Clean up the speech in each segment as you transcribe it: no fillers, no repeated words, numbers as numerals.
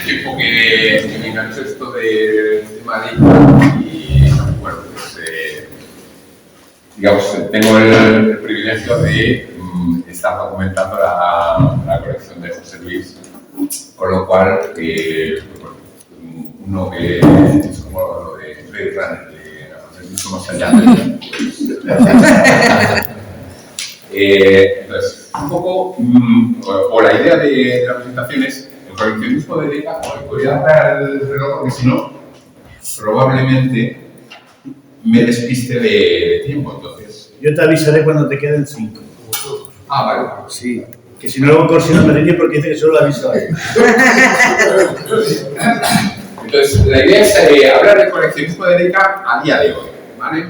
tiempo que me enganchó esto del tema de ICA y bueno, pues digamos, tengo el privilegio de estar documentando la colección de José Luis, con lo cual, bueno, uno que es como lo de Blade Runner, que hace mucho más allá entonces, un poco, o la idea de la presentación es el coleccionismo de Leica. Voy a dar el reloj porque si no, probablemente me despiste de tiempo, entonces. Yo te avisaré cuando te queden 5. Ah, vale. Sí, que si no luego Corsino me riñe porque dice que solo aviso a él. Entonces, la idea es hablar del coleccionismo de Leica a día de hoy, ¿vale?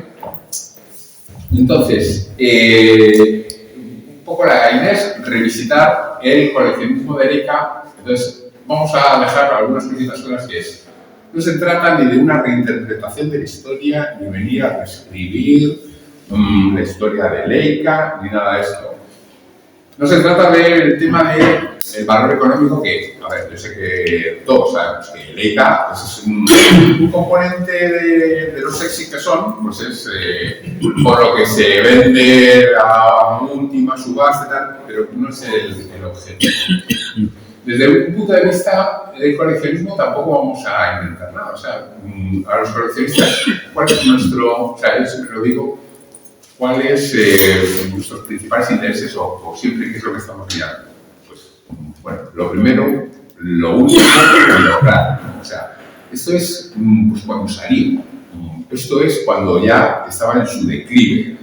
Entonces, un poco la idea es revisitar el coleccionismo de Leica. Entonces, vamos a dejar algunas pequeñas cosas que es. No se trata ni de una reinterpretación de la historia, ni venir a reescribir la historia de Leica, ni nada de esto. No se trata del tema del valor económico que, a ver, yo sé que todos sabemos que Leica pues es un componente de lo sexy que son, pues es por lo que se vende a última subasta y tal, pero no es el objetivo. Desde un punto de vista del coleccionismo tampoco vamos a inventar nada. O sea, a los coleccionistas, ¿cuál es nuestro, o sea, yo siempre lo digo, cuáles nuestros principales intereses o siempre qué es lo que estamos mirando? Pues, bueno, lo primero, lo único y lo claro. O sea, esto es pues, cuando salió, esto es cuando ya estaba en su declive,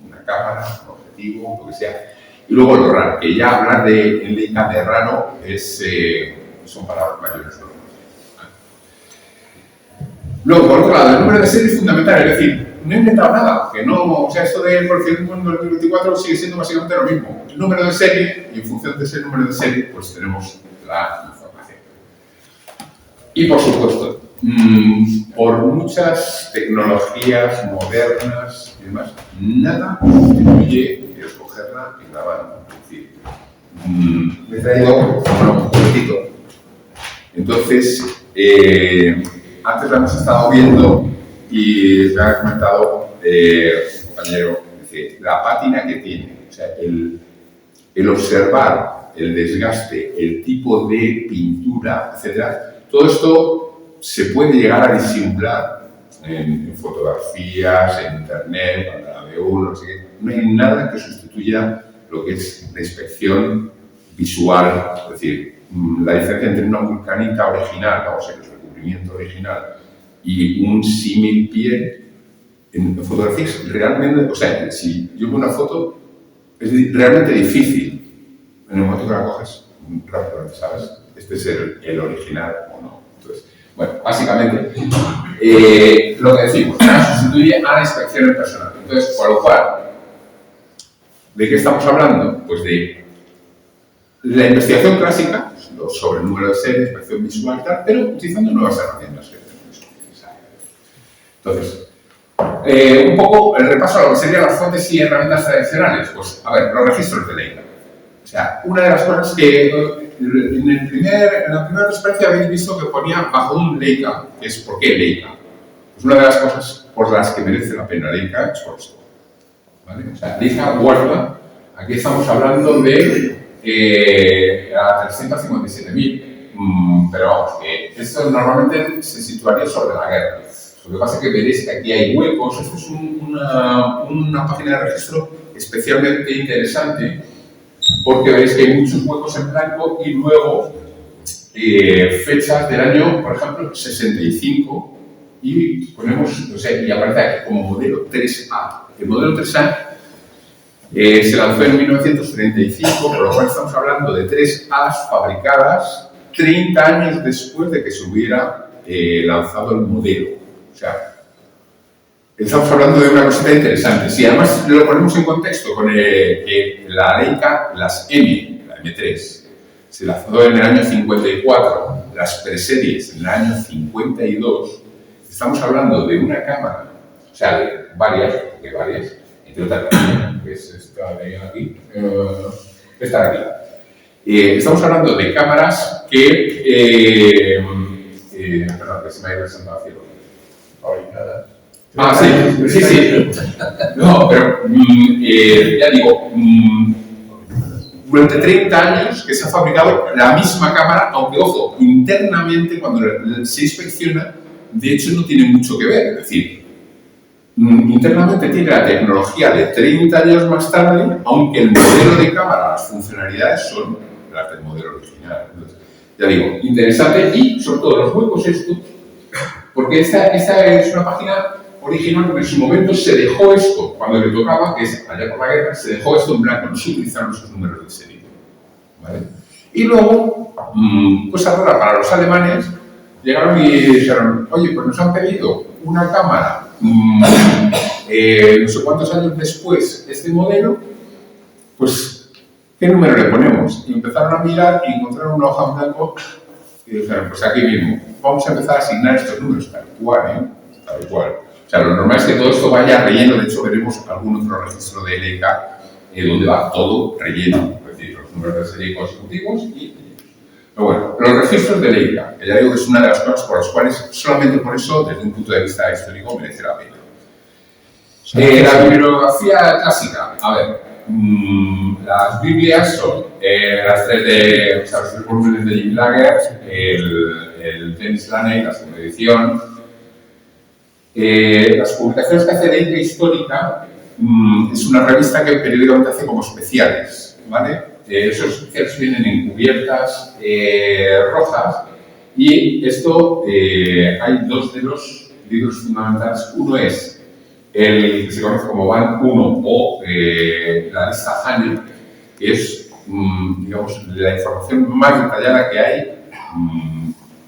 una cámara, un objetivo, lo que sea. Y luego lo raro, que ya hablar de Leica de raro es, son palabras mayores. Luego, por otro lado, el número de serie es fundamental, es decir, no he inventado nada, que no, o sea, esto del coleccionismo en 2024 sigue siendo básicamente lo mismo. El número de serie, y en función de ese número de serie, pues tenemos la información. Y por supuesto, por muchas tecnologías modernas y demás, nada sustituye escogerla y grabarla. Es decir, me he traído un juguetito. Entonces, antes la hemos estado viendo y me ha comentado un compañero, dice, la pátina que tiene, o sea, el observar el desgaste, el tipo de pintura, etcétera, todo esto se puede llegar a disimular en fotografías, en internet, cuando la ve uno, no sé qué. No hay nada que sustituya lo que es la inspección visual, es decir, la diferencia entre una vulcanita original, vamos a ver, el recubrimiento original, y un símil piel en fotografías realmente, o sea, si yo veo una foto, es realmente difícil en el momento que la coges rápidamente, ¿sabes? Este es el original o no. Entonces, bueno, básicamente, lo que decimos, sustituye a la inspección en personal. Entonces, por lo cual, ¿de qué estamos hablando? Pues de la investigación clásica, sobre el número de series, inspección visual y tal, pero utilizando nuevas herramientas que tenemos. Entonces, un poco el repaso a lo que serían las fuentes y herramientas tradicionales. Pues, a ver, los registros de Leica. O sea, una de las cosas que en la primera transparencia habéis visto que ponía bajo un Leica, que es ¿por qué Leica? Pues una de las cosas por las que merece la pena Leica es por esto. ¿Vale? O sea, Leica guarda, aquí estamos hablando de a 357.000, pero vamos, que esto normalmente se situaría sobre la guerra. Lo que pasa es que veréis que aquí hay huecos. Esto es una página de registro especialmente interesante porque veréis que hay muchos huecos en blanco y luego fechas del año, por ejemplo, 65 y ponemos, o sea, y aparece aquí como modelo 3A. El modelo 3A se lanzó en 1935, por lo cual estamos hablando de 3As fabricadas 30 años después de que se hubiera lanzado el modelo. O sea, estamos hablando de una cosita interesante. Si además lo ponemos en contexto con que la Leica, las M, la M3, se lanzó en el año 54, las preseries en el año 52, estamos hablando de una cámara, o sea, de varias, entre otras, que es esta de aquí, esta de aquí. Estamos hablando de cámaras que... perdón, que se me ha ido el santo al cielo. Ah, sí. No, pero ya digo, durante 30 años que se ha fabricado la misma cámara, aunque, ojo, internamente cuando se inspecciona, de hecho no tiene mucho que ver. Es decir, internamente tiene la tecnología de 30 años más tarde, aunque el modelo de cámara, las funcionalidades son las del modelo original. Entonces, ya digo, interesante y sobre todo los huecos estos, porque esta es una página original porque en su momento se dejó esto, cuando le tocaba, que es allá por la guerra, se dejó esto en blanco, no se utilizaron esos números de serie. ¿Vale? Y luego, cosa rara para los alemanes, llegaron y dijeron, oye, pues nos han pedido una cámara, no sé cuántos años después, este modelo, pues, ¿qué número le ponemos? Y empezaron a mirar y encontraron una hoja en blanco y dijeron, pues aquí mismo, vamos a empezar a asignar estos números, tal cual. O sea, lo normal es que todo esto vaya relleno, de hecho veremos algún otro registro de Leica donde va todo relleno, es decir, los números de serie consecutivos y... Pero bueno, los registros de Leica, que ya digo que es una de las cosas por las cuales, solamente por eso, desde un punto de vista histórico, merece la pena. La bibliografía clásica, a ver, las Biblias son las tres los tres volúmenes de Jim Lager, el Dennis Laney, la segunda edición. Las publicaciones que hace Leica Histórica es una revista que periódicamente hace como especiales, ¿vale? Esos especiales vienen en cubiertas rojas y esto, hay dos de los libros fundamentales. Uno es el que se conoce como Band 1 o la lista Haney, que es, digamos, la información más detallada que hay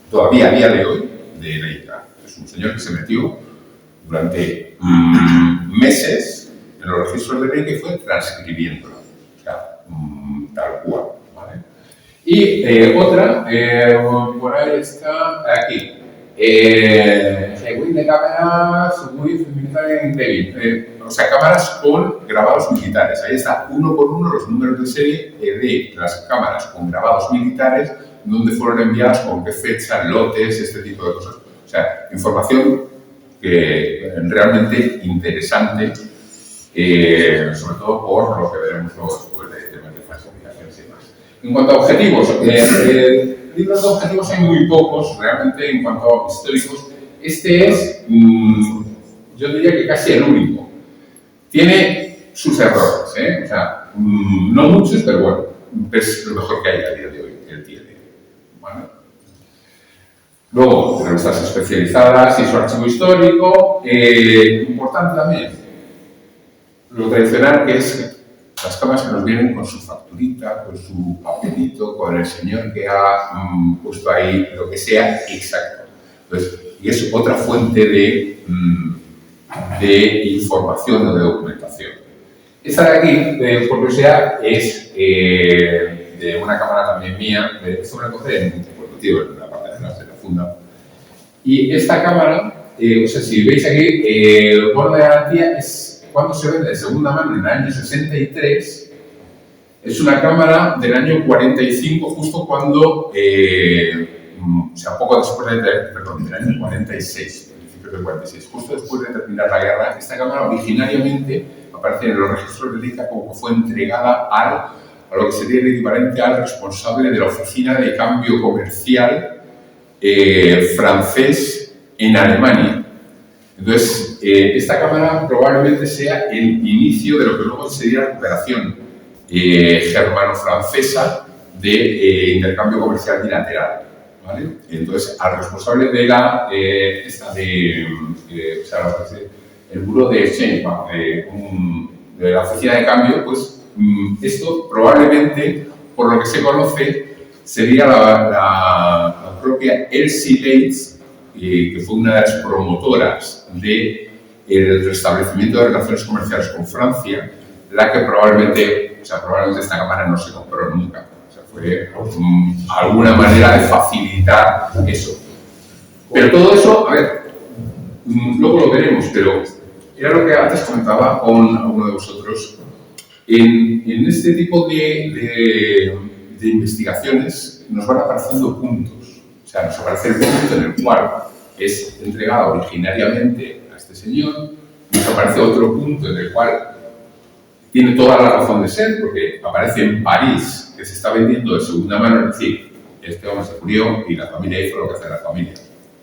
todavía a día de hoy de Leica. Es un señor que se metió durante meses en los registros de Leica y fue transcribiéndolo, o sea, tal cual, ¿vale? Y otra, por ahí está, aquí, de cámaras muy military, o sea, cámaras con grabados militares. Ahí está uno por uno los números de serie de las cámaras con grabados militares, dónde fueron enviadas, con qué fecha, lotes, este tipo de cosas. O sea, información realmente interesante, sobre todo por lo que veremos luego después de temas de falsificaciones y demás. En cuanto a objetivos, libros de objetivos hay muy pocos, realmente, en cuanto a históricos. Este es, yo diría que casi el único. Tiene sus errores, o sea, no muchos, pero bueno, es lo mejor que hay a día de hoy, él tiene. ¿Vale? Luego, revistas especializadas y su archivo histórico. Importante también, lo tradicional, que es las cámaras que nos vienen con su facturita, con su papelito, con el señor que ha puesto ahí lo que sea exacto. Entonces, y es otra fuente de información o de documentación. Esta de aquí, por curiosidad, es de una cámara también mía. Esto me la coge en la parte de atrás de la funda. Y esta cámara, o sea, si veis aquí, el bono de garantía es cuando se vende de segunda mano en el año 63. Es una cámara del año 45, justo cuando, o sea, poco después del año 46, principios del 46, justo después de terminar la guerra. Esta cámara originariamente aparece en los registros de Leica como que fue entregada a lo que sería el equivalente al responsable de la oficina de cambio comercial francés en Alemania. Entonces, esta cámara probablemente sea el inicio de lo que luego sería la cooperación germano-francesa de intercambio comercial bilateral, ¿vale? Entonces, al responsable de la, o sea, el Bureau de Exchange, de la oficina de cambio, pues esto probablemente, por lo que se conoce, sería la propia Elsie Leitz, que fue una de las promotoras del restablecimiento de relaciones comerciales con Francia, la que probablemente esta cámara no se compró nunca. O sea, fue alguna manera de facilitar eso. Pero todo eso, a ver, luego lo veremos, pero era lo que antes comentaba con alguno de vosotros. En este tipo de de investigaciones nos van apareciendo puntos. O sea, nos aparece el punto en el cual es entregado originariamente a este señor, nos aparece otro punto en el cual tiene toda la razón de ser, porque aparece en París, que se está vendiendo de segunda mano, es decir, este hombre se murió y la familia hizo lo que hace la familia.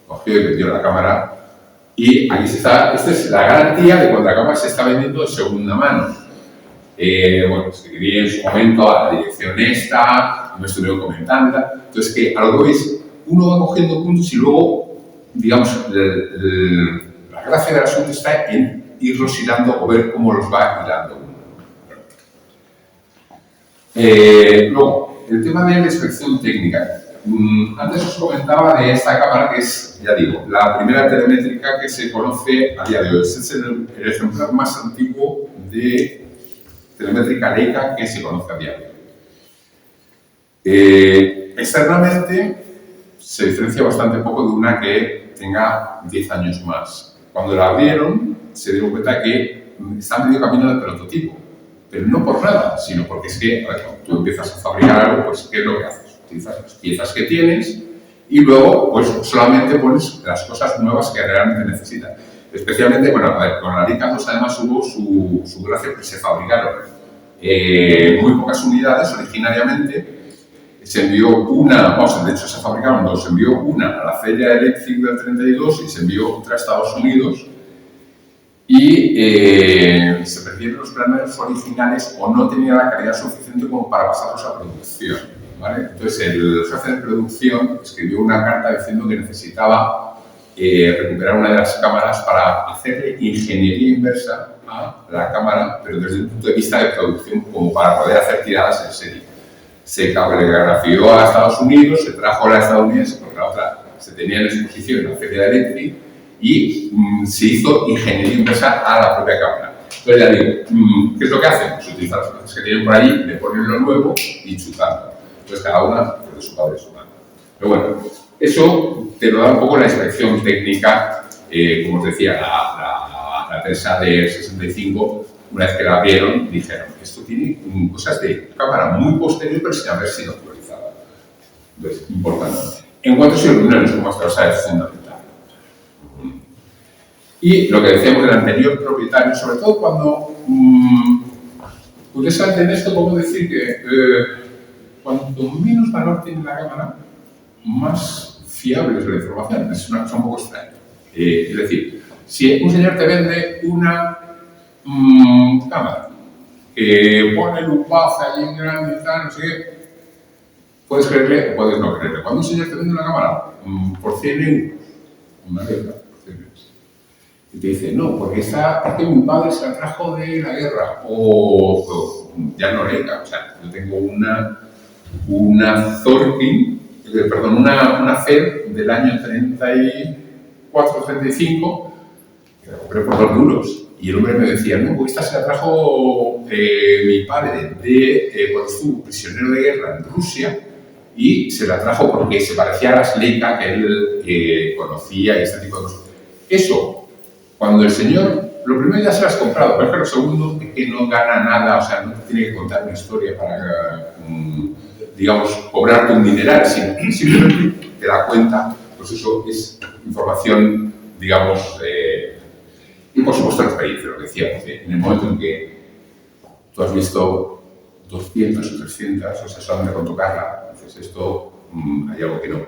Cogió y vendió la cámara y aquí se está, esta es la garantía de cuando la cámara se está vendiendo de segunda mano. Bueno, escribí en su momento a la dirección esta, me estuvieron comentando, entonces que a lo que veis, uno va cogiendo puntos y luego, digamos, la gracia del asunto está en irlos hilando o ver cómo los va hilando uno. Luego, el tema de la inspección técnica. Antes os comentaba de esta cámara que es, ya digo, la primera telemétrica que se conoce a día de hoy. Este es el ejemplar más antiguo de telemétrica Leica que se conoce a día de hoy. Externamente se diferencia bastante poco de una que tenga 10 años más. Cuando la abrieron se dieron cuenta que está medio camino de prototipo, pero no por nada, sino porque es que tú empiezas a fabricar algo, pues ¿qué es lo que haces? Utilizas las piezas que tienes y luego pues solamente pones las cosas nuevas que realmente necesitas. Especialmente, bueno, a ver, con la Leica 2 además hubo su gracia que se fabricaron muy pocas unidades originariamente. Se envió una, vamos, de hecho se fabricaron dos, se envió una a la Feria de Leipzig del 32 y se envió otra a Estados Unidos y se perdieron los planos originales o no tenía la calidad suficiente como para pasarlos a producción. ¿Vale? Entonces el jefe de producción escribió una carta diciendo que necesitaba recuperar una de las cámaras para hacerle ingeniería inversa a la cámara, pero desde el punto de vista de producción, como para poder hacer tiradas en serie. Se cablegrafió a Estados Unidos, se trajo a la estadounidense, porque la otra se tenía en exposición en la Feria de Leipzig, y se hizo ingeniería inversa a la propia cámara. Entonces ya digo, ¿qué es lo que hacen? Pues utilizan las cosas que tienen por allí, le ponen lo nuevo y chutando. Entonces cada una pues, de su padre y su madre. Pero bueno, eso te lo da un poco la inspección técnica, como os decía, la Teresa de 65, una vez que la vieron, dijeron, esto tiene cosas de cámara muy posterior, pero sin haber sido actualizada. Entonces, importante. En cuanto a su iluminación, como hasta ahora es fundamental. Y lo que decíamos del anterior propietario, sobre todo cuando, curiosamente en esto podemos decir que cuanto menos valor tiene la cámara, más fiable es la información. Es una cosa un poco extraña. Es decir, si un señor te vende una cámara que pone lupaza allí en grande y tal, no sé qué, puedes creerle o puedes no creerle. Cuando un señor te vende una cámara por 100 euros, una Leica por 100 euros, y te dice, no, porque esta, es que mi padre se la trajo de la guerra, o ya no Leica, o sea, yo tengo una Zorkin, perdón, una FED del año 34-35, que la compré por 2 duros. Y el hombre me decía, no, pues esta se la trajo mi padre de cuando estuvo prisionero de guerra en Rusia y se la trajo porque se parecía a las Leica que él conocía y este tipo de cosas. Eso, cuando el señor, lo primero ya se las has comprado, pero es que lo segundo es que no gana nada, o sea, no te tiene que contar una historia para, digamos, cobrarte un dineral, sino simplemente te da cuenta, pues eso es información, digamos, y por supuesto la experiencia, lo que decíamos, en el momento en que tú has visto 200 o 300, o sea, solamente con tocarla, dices, esto, hay algo que no,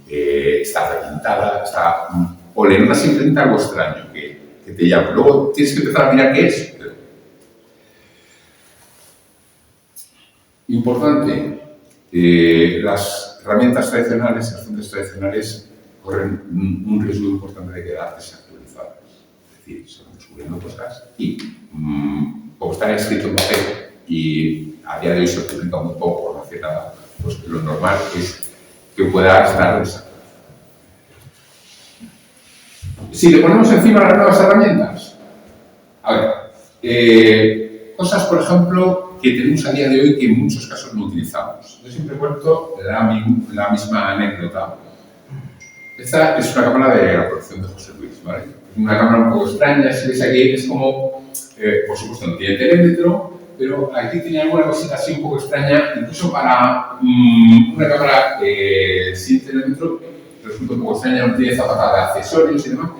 está repintada, está, o le notas simplemente algo extraño que te llama. Luego tienes que empezar a mirar qué es. Importante, las herramientas tradicionales, las fuentes tradicionales, corren un riesgo importante de quedar desactualizadas. Es decir, se van descubriendo cosas y, como está escrito en papel y a día de hoy se publica muy poco, por no decir nada, pues lo normal es que pueda estar desactualizado. Si le ponemos encima las nuevas herramientas, a ver, cosas, por ejemplo, que tenemos a día de hoy que en muchos casos no utilizamos. Yo siempre cuento la misma anécdota. Esta es una cámara de la colección de José Luis, ¿vale? Es una cámara un poco extraña, si ves aquí, es como, por supuesto, no tiene telémetro, pero aquí tiene alguna cosita así un poco extraña, incluso para una cámara 7 metros, resulta un poco extraña, no tiene zapata de accesorios y demás.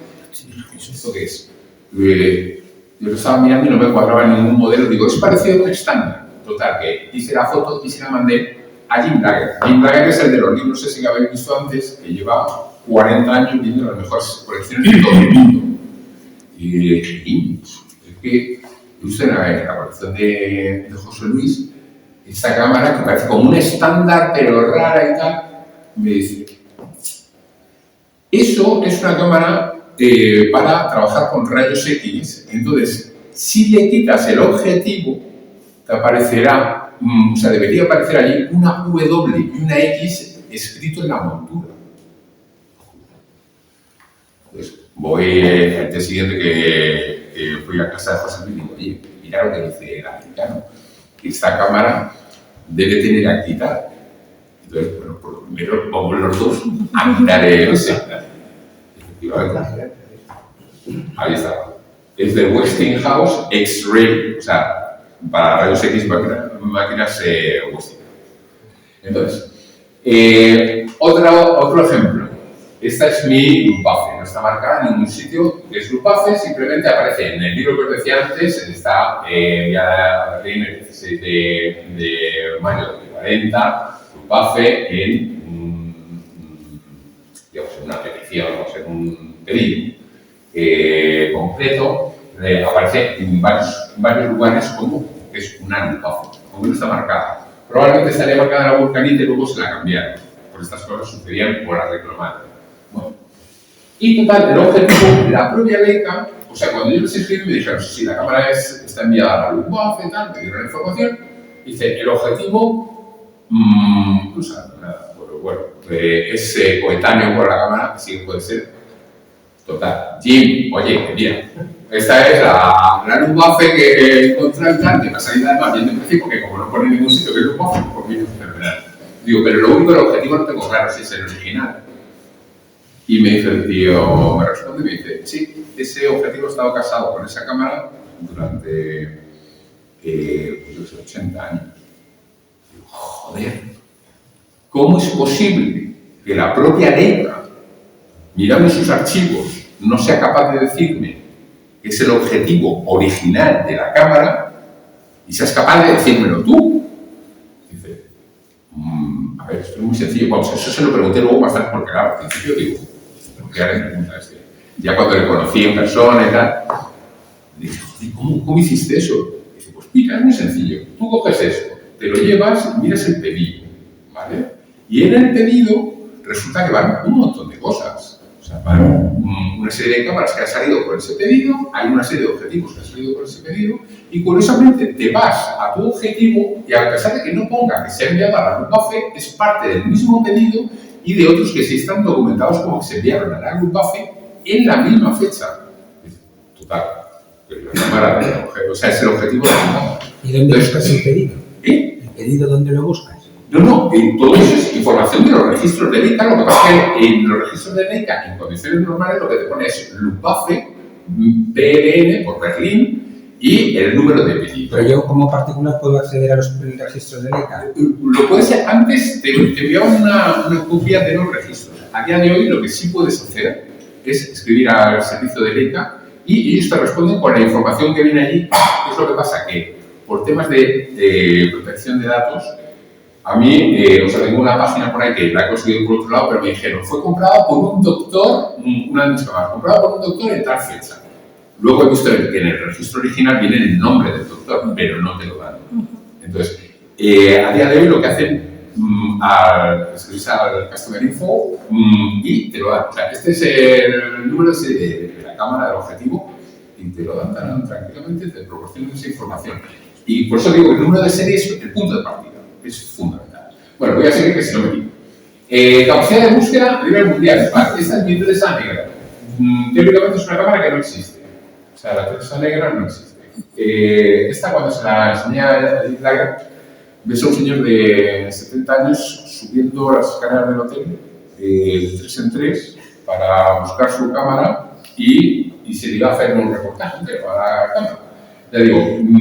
¿Esto qué es? Yo lo estaba mirando y no me cuadraba en ningún modelo. Digo, es parecido a un estándar. Total, que hice la foto y se la mandé a Jim Blager. Jim Blager es el de los libros ese que habéis visto antes, que lleva 40 años viendo las mejores colecciones de todo el mundo. Y dije, es que usted en la colección de José Luis, esta cámara que parece como un estándar, pero rara y tal, me dice, eso es una cámara para trabajar con rayos X. Entonces, si le quitas el objetivo, te aparecerá, o sea, debería aparecer allí una W y una X escrito en la montura. Pues voy al día siguiente que fui a casa de José Luis y digo, oye, mira lo que dice el americano, que esta cámara debe tener aquí tal. Entonces, bueno, por lo primero vamos los dos a mirar ese. Efectivamente. Ahí está. Es de Westinghouse X-Ray, o sea, para rayos X máquinas Westinghouse. Entonces, otro ejemplo. Esta es mi Lupafe, no está marcada en ningún sitio. Es Lupafe, simplemente aparece en el libro que os decía antes, está enviada a Berlín el 16 de mayo de 40, Lupafe en, digamos, en una petición, en un pedido concreto, aparece en varios lugares como que es una Lupafe, aunque no está marcada. Probablemente estaría marcada en la Vulcanite y luego se la cambiaron. Por estas cosas sucedían por arreglo humano. Bueno. Y total, el objetivo, la propia Leica, o sea, cuando yo les escribí me dijeron, sí, la cámara está enviada a la Luftwaffe, tal, me dieron la información, dice, el objetivo, no sabe nada, pero bueno, es coetáneo con la cámara, sí que puede ser. Total, Jim, oye, mira, esta es la Luftwaffe que encontré el plan, que me ha salido además bien de precio, porque como no pone en ningún sitio que es Luftwaffe, pues mira, fenomenal. Digo, pero lo único, el objetivo no tengo claro si es el original. Y me dice el tío, me responde y me dice, sí, ese objetivo ha estado casado con esa cámara durante, pues, 80 años. Digo, joder, ¿cómo es posible que la propia Leica, mirando sus archivos, no sea capaz de decirme que es el objetivo original de la cámara y seas capaz de decírmelo tú? Dice, a ver, esto es muy sencillo. Vamos, eso se lo pregunté luego bastante porque, claro, al principio digo, que ahora me pregunta ya cuando le conocí en persona y tal, dije, ¿cómo hiciste eso? Y dice, pues mira, es muy sencillo. Tú coges esto, te lo llevas y miras el pedido, ¿vale? Y en el pedido resulta que van un montón de cosas. O sea, van una serie de cámaras que han salido por ese pedido, hay una serie de objetivos que han salido por ese pedido, y curiosamente te vas a tu objetivo y a pesar de que no ponga que se ha enviado a la Luftwaffe, es parte del mismo pedido y de otros que sí están documentados como que se enviaron a la Luftwaffe en la misma fecha. Total, la cámara del objeto, o sea, es el objetivo de la cámara. ¿Y dónde buscas el pedido? ¿Eh? ¿El pedido dónde lo buscas? No, todo eso es información de los registros de Leica. Lo que pasa es que en los registros de Leica, en condiciones normales, lo que te pone es Luftwaffe, BLN por Berlín y el número de pedido. Pero yo como particular puedo acceder a los registros de Leica. Lo puedes hacer antes, te enviaban una copia de los registros. A día de hoy lo que sí puedes hacer es escribir al servicio de Leica y ellos te responden con la información que viene allí. ¿Qué es lo que pasa? Que por temas de protección de datos, a mí, o sea, tengo una página por ahí que la he conseguido por otro lado, pero me dijeron, fue comprado por un doctor, una de mis cámaras, comprado por un doctor en tal fecha. Luego he visto que en el registro original viene el nombre del doctor, pero no te lo dan. Entonces, a día de hoy lo que hacen, escribes al Customer Info y te lo dan. O sea, este es el número de la cámara del objetivo y te lo dan tan tranquilamente, te proporcionan esa información. Y por eso digo que el número de serie es el punto de partida, es fundamental. Bueno, voy a seguir que si no me quito. Capacidad de búsqueda a nivel mundial. Vale, esta es mi Teresa negra. Teóricamente es una cámara que no existe. O sea, la Teresa negra no existe. Esta cuando se la enseñé a Edith Lager, ves a un señor de 70 años subiendo las escaleras del hotel de 3 en 3 para buscar su cámara y se le iba a hacer un reportaje para la cámara. Ya digo, en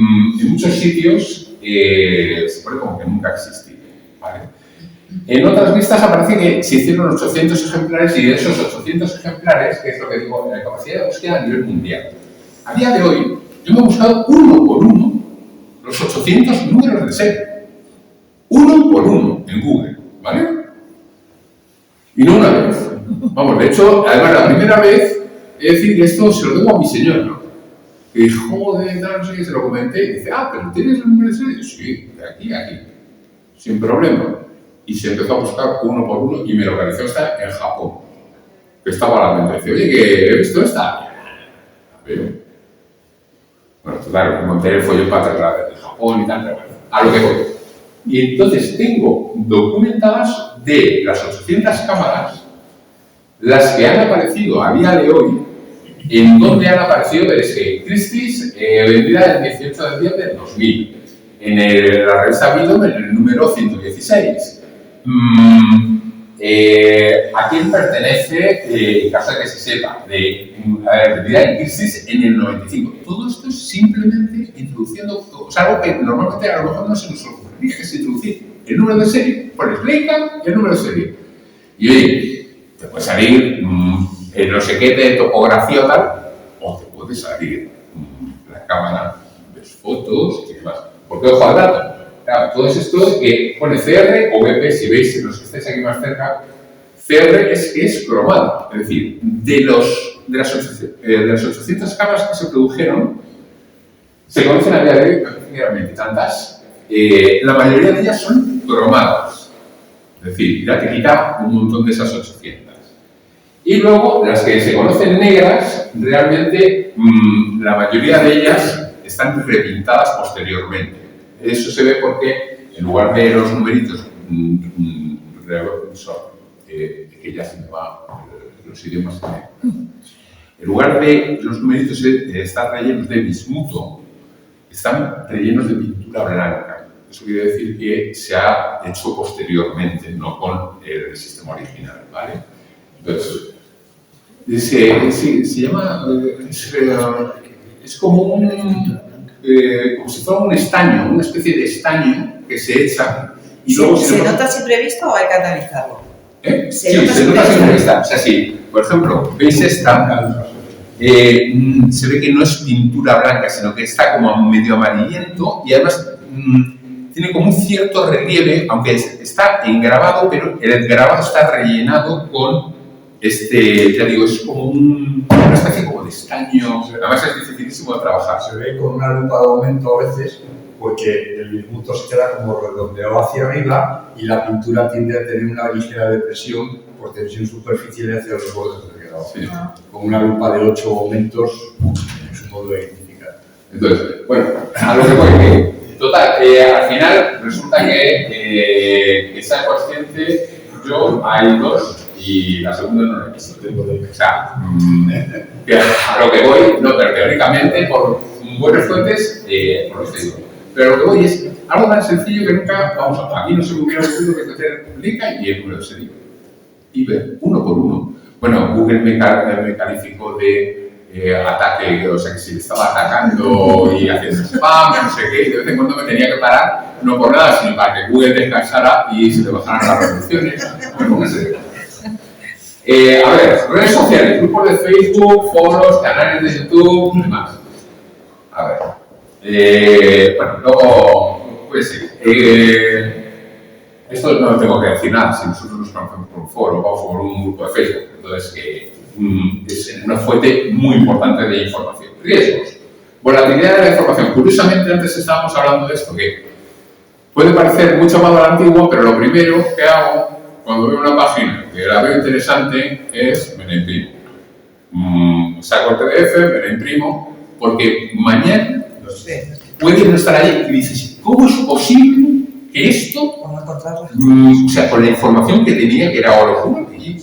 muchos sitios se pone como que nunca ha existido, ¿vale? En otras listas aparece que se hicieron 800 ejemplares y de esos 800 ejemplares, que es lo que digo, la capacidad de búsqueda a nivel mundial. A día de hoy, yo me he buscado uno por uno los 800 números de serie. Uno por uno en Google, ¿vale? Y no una vez. Vamos, de hecho, además la primera vez, es decir, que esto se lo debo a mi señor, ¿no? Que dijo, joder, no sé qué, se lo comenté, y dice, pero ¿tienes el número de serie? Sí, de aquí a aquí, sin problema. Y se empezó a buscar uno por uno y me localizó hasta en Japón. Que estaba a la mente, dice, oye, que he visto esta. La veo. Bueno, claro, monté el follón para atrás de Japón y tal, pero bueno, a lo que voy. Y entonces tengo documentadas de las 800 cámaras, las que han aparecido a día de hoy, en donde han aparecido, veréis que Christie's, vendida el 18 de diciembre del 2000, en la revista Vidom, en el número 116. ¿A quién pertenece, en caso de que se sepa, vendida en Christie's en el 95? Todo esto es simplemente introduciendo, o sea, algo que normalmente a lo mejor no se nos ocurriría, que es introducir el número de serie, pones Leica y el número de serie. Y oye, te puede salir no sé qué de topografía o tal, o te puede salir la cámara, ves fotos y demás. ¿Por qué ojo al dato? Claro, todo esto que pone CR o BP, si veis, los que estáis aquí más cerca, CR es cromado, es decir, de las 800 cámaras que se produjeron, se conocen a día de hoy prácticamente tantas, la mayoría de ellas son cromadas, es decir, ya te quita un montón de esas 800. Y luego, las que se conocen negras, realmente la mayoría de ellas están repintadas posteriormente. Eso se ve porque, en lugar de los numeritos, que ya se me va los idiomas, en lugar de los numeritos estar rellenos de bismuto, están rellenos de pintura blanca. Eso quiere decir que se ha hecho posteriormente, no con el sistema original, ¿vale? Entonces, se llama, es como como si fuera un estaño, una especie de estaño que se echa y luego ¿Se nota siempre visto o hay que analizarlo? Sí, se nota siempre vista. O sea, sí, por ejemplo, veis esta, se ve que no es pintura blanca, sino que está como medio amarillento y además tiene como un cierto relieve, aunque está engrabado, pero el grabado está rellenado con ya digo, es como una especie como de estaño, además es dificilísimo de trabajar. Se ve con una lupa de aumento a veces porque el bismuto se queda como redondeado hacia arriba y la pintura tiende a tener una ligera depresión por tensión superficial hacia los bordes del grabado. Sí. Con una lupa de 8 aumentos es un modo de identificar. Entonces, bueno, a lo que voy, total, al final resulta que sea consciente, yo hay dos y la segunda no la he visto. O sea, a lo que voy, no, pero teóricamente, por buenas fuentes, por lo que digo. Pero lo que voy es algo tan sencillo que nunca, vamos, a mí no se me hubiera ocurrido que hacer Leica y el número de serie. Y ver uno por uno. Bueno, Google me calificó de ataque, o sea, que si le estaba atacando y haciendo spam, no sé qué, y de vez en cuando me tenía que parar, no por nada, sino para que Google descansara y se le bajaran las reproducciones. Bueno, no sé. A ver, redes sociales, grupos de Facebook, foros, canales de YouTube y demás. A ver. Bueno, luego, pues esto no tengo que decir nada, si nosotros nos conocemos por un foro o por un grupo de Facebook, entonces es una fuente muy importante de información. Riesgos. Volatilidad de la información. Curiosamente, antes estábamos hablando de esto, que puede parecer mucho más a la antigua, pero lo primero que hago cuando veo una página que la veo interesante es me la imprimo. Saco el PDF, me la imprimo, porque mañana puede no estar ahí y dices, ¿cómo es posible que esto, o sea, con la información que tenía, que era oro puro, y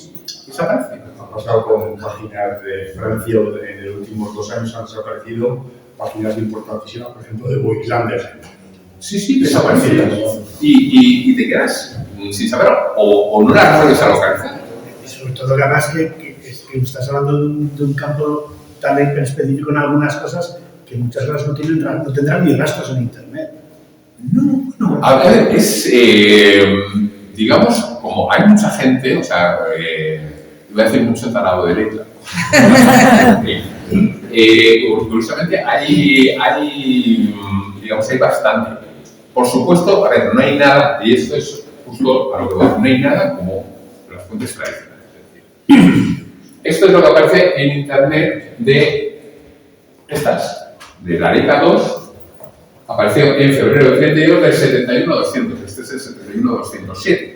desaparece? Ha pasado con páginas de Francia, en los últimos 2 años han desaparecido páginas importantísimas, por ejemplo, de Voigtlander. Sí, desaparecidas. Y te quedas sin saber, o no las vuelves a localizar. Y sobre todo que además que estás hablando de un campo tan específico en algunas cosas que muchas veces no tendrán ni rastros en internet. No. A ver, digamos, como hay mucha gente, o sea, voy a decir mucho talado de letra. Curiosamente digamos, hay bastante. Por supuesto, a ver, no hay nada, y esto es justo a lo que voy, no hay nada como las fuentes tradicionales. Es decir, esto es lo que aparece en internet de la Leica 2, apareció en febrero del 32 del 71-200, este es el 71-207,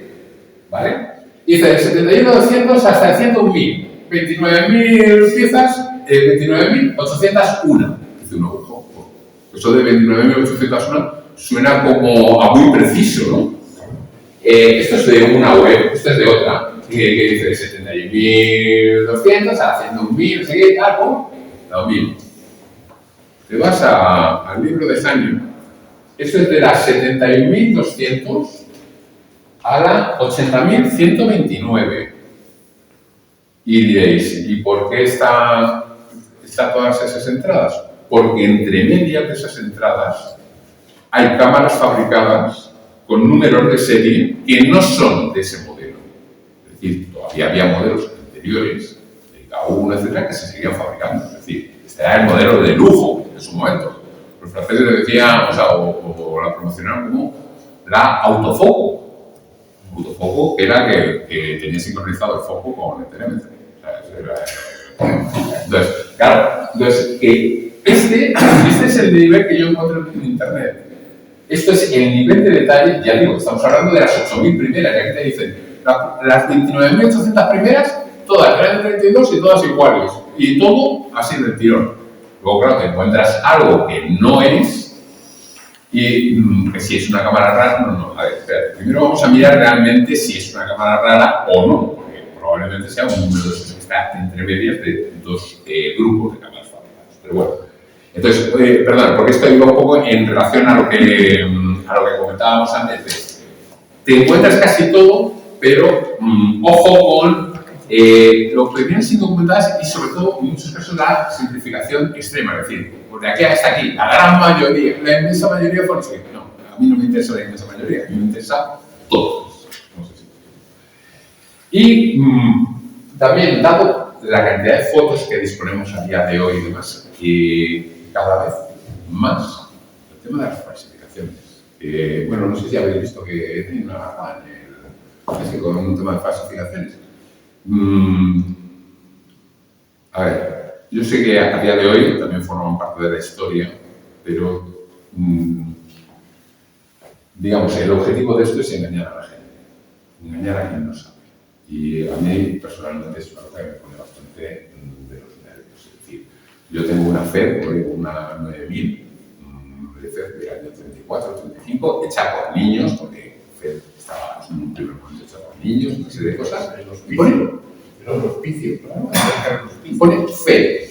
¿vale? Y dice del 71-200 hasta el 101.000, 29.000 piezas, 29.801. Dice uno, ojo, eso de 29.801 suena como a muy preciso, ¿no? Esto es de una web, esto es de otra, que dice 71.200 a 101.000, no sé qué, algo, 2.000. Te vas al libro de Sanyo, esto es de las 71.200 a la 80.129. Y diréis, ¿y por qué están todas esas entradas? Porque entre medias de esas entradas hay cámaras fabricadas con números de serie que no son de ese modelo. Es decir, todavía había modelos anteriores, de K1, etcétera, que se seguían fabricando. Es decir, este era el modelo de lujo en su momento. Los franceses le decían, o la promocionaron como la autofoco. Autofoco que era que tenía sincronizado el foco con el telémetro. Entonces, claro, este es el nivel que yo encuentro en internet. Esto es el nivel de detalle, ya digo, estamos hablando de las 8.000 primeras, y aquí te dicen, las 29.800 primeras, todas eran de 32 y todas iguales, y todo así del tirón. Luego, claro, te encuentras algo que no es, y que si es una cámara rara, no. A ver, espérate, primero vamos a mirar realmente si es una cámara rara o no, porque probablemente sea un número de esos que está entre medias de dos grupos de cámaras fabricadas. Pero bueno, entonces, perdón, porque esto iba un poco en relación a lo que comentábamos antes. Te encuentras casi todo, pero ojo con lo que vienen siendo documentadas y sobre todo en muchos casos la simplificación extrema, es decir, de aquí hasta aquí, la gran mayoría, la inmensa mayoría fue así. No, a mí no me interesa la inmensa mayoría, a mí me interesa todos. No sé si. Y también, dado la cantidad de fotos que disponemos a día de hoy y demás, cada vez más el tema de las falsificaciones. Bueno, no sé si habéis visto que he tenido una gafa con un tema de falsificaciones. A ver, yo sé que a día de hoy también forman parte de la historia, pero digamos, el objetivo de esto es engañar a la gente, engañar a quien no sabe. Y a mí personalmente es una cosa que me pone bastante de los nervios. Es decir, yo tengo una FED, una 9000 de FED del año 34, 35, hecha por niños, porque FED estaba en un primer momento hecha por niños, una serie de cosas. Los hospicios, pone FED.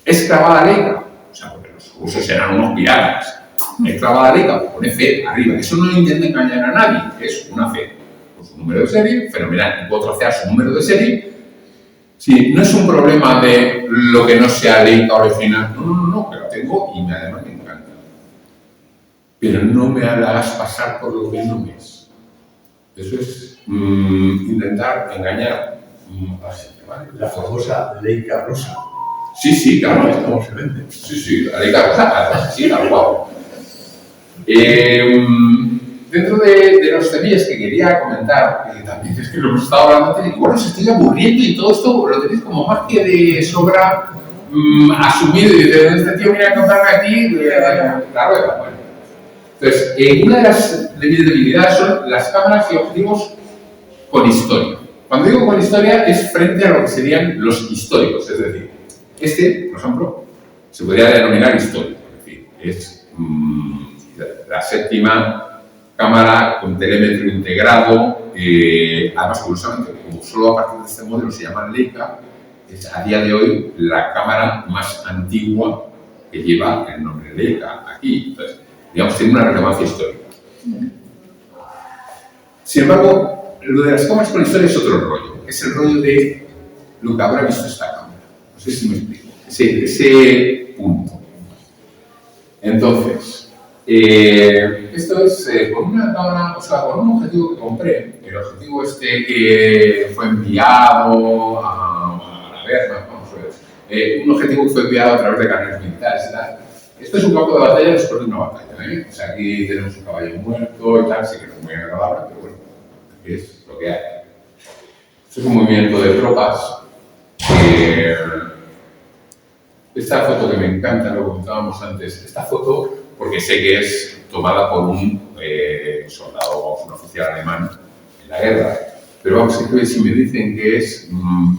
Es clavada Leica, o sea, porque los rusos eran unos piratas. Es clavada Leica, pone FED arriba. Eso no intenta engañar a nadie, es una FED. Con su número de serie, fenomenal, y puedo trocear su número de serie. Sí, no es un problema de lo que no sea Leica original, no, que lo tengo y además me encanta. Pero no me hagas pasar por lo que no es. Eso es intentar engañar a la gente, ¿vale? La famosa Leica rosa. Sí, claro. Es como se vende. Sí, la Leica rosa, sí, tal cual. Dentro de los temillas que quería comentar, que también es que lo hemos estado hablando antes, igual os estoy aburriendo y todo esto lo tenéis como más que de sobra asumido y de este tío viene a contarme aquí, claro, bueno. Entonces, una de mis debilidades son las cámaras y objetivos con historia. Cuando digo con historia es frente a lo que serían los históricos, es decir, este, por ejemplo, se podría denominar histórico, es decir, es la séptima cámara con telémetro integrado, además curiosamente, como solo a partir de este modelo se llama Leica, es a día de hoy la cámara más antigua que lleva el nombre Leica aquí. Entonces, digamos, tiene una relevancia histórica. Sin embargo, lo de las cámaras con historia es otro rollo, es el rollo de lo que habrá visto esta cámara. No sé si me explico, ese punto. Entonces, esto es con una cámara, o sea, con un objetivo que compré. El objetivo este que fue enviado a la guerra, vamos a ver, un objetivo que fue enviado a través de canales militares y tal. Esto es un campo de batalla después de una batalla, ¿eh? O sea, aquí tenemos un caballo muerto y tal, sí que no es muy agradable, pero bueno, es lo que hay. Esto es un movimiento de tropas. Esta foto que me encanta, lo comentábamos antes, esta foto, porque sé que es tomada por un soldado, un oficial alemán en la guerra, pero vamos, si me dicen que es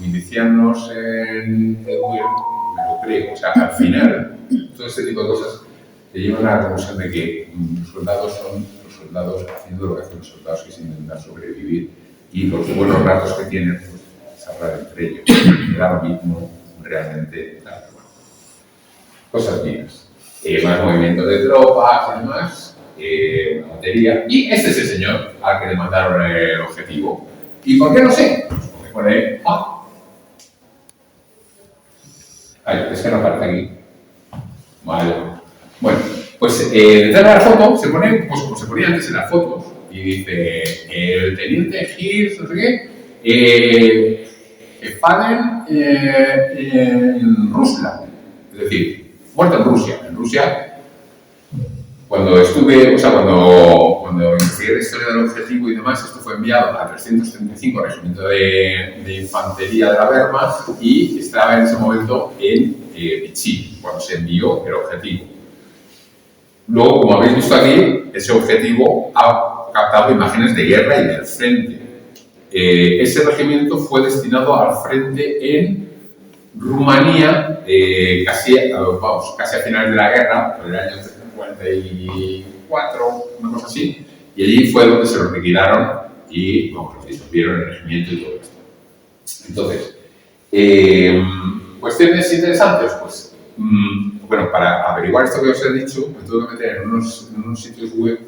milicianos en el gobierno, me lo creo. O sea, al final, todo este tipo de cosas te llevan a la conclusión de que los soldados son los soldados haciendo lo que hacen los soldados, que es intentar sobrevivir, y los buenos ratos que tienen, pues, hablar entre ellos. Ahora mismo, realmente, claro, cosas mías. Más movimiento de tropas y demás, batería. Y este es el señor al que le mandaron el objetivo. ¿Y por qué no sé? Pues porque pone A. Ay, es que no aparece aquí. Vale. Bueno, pues detrás de la foto se pone, pues como se ponía antes en las fotos, y dice el teniente Hills, no sé qué, Faden en Rusia. Es decir, muerto en Rusia. En Rusia, cuando estuve, o sea, cuando investigué la historia del objetivo y demás, esto fue enviado al 335 Regimiento de Infantería de la Wehrmacht y estaba en ese momento en Vichy, cuando se envió el objetivo. Luego, como habéis visto aquí, ese objetivo ha captado imágenes de guerra y del frente. Ese regimiento fue destinado al frente en Rumanía, casi a finales de la guerra, en el año 1944, una cosa así, y allí fue donde se los liquidaron y los disolvieron el regimiento y todo esto. Entonces, cuestiones interesantes, pues, bueno, para averiguar esto que os he dicho, me tuve que meter en unos sitios web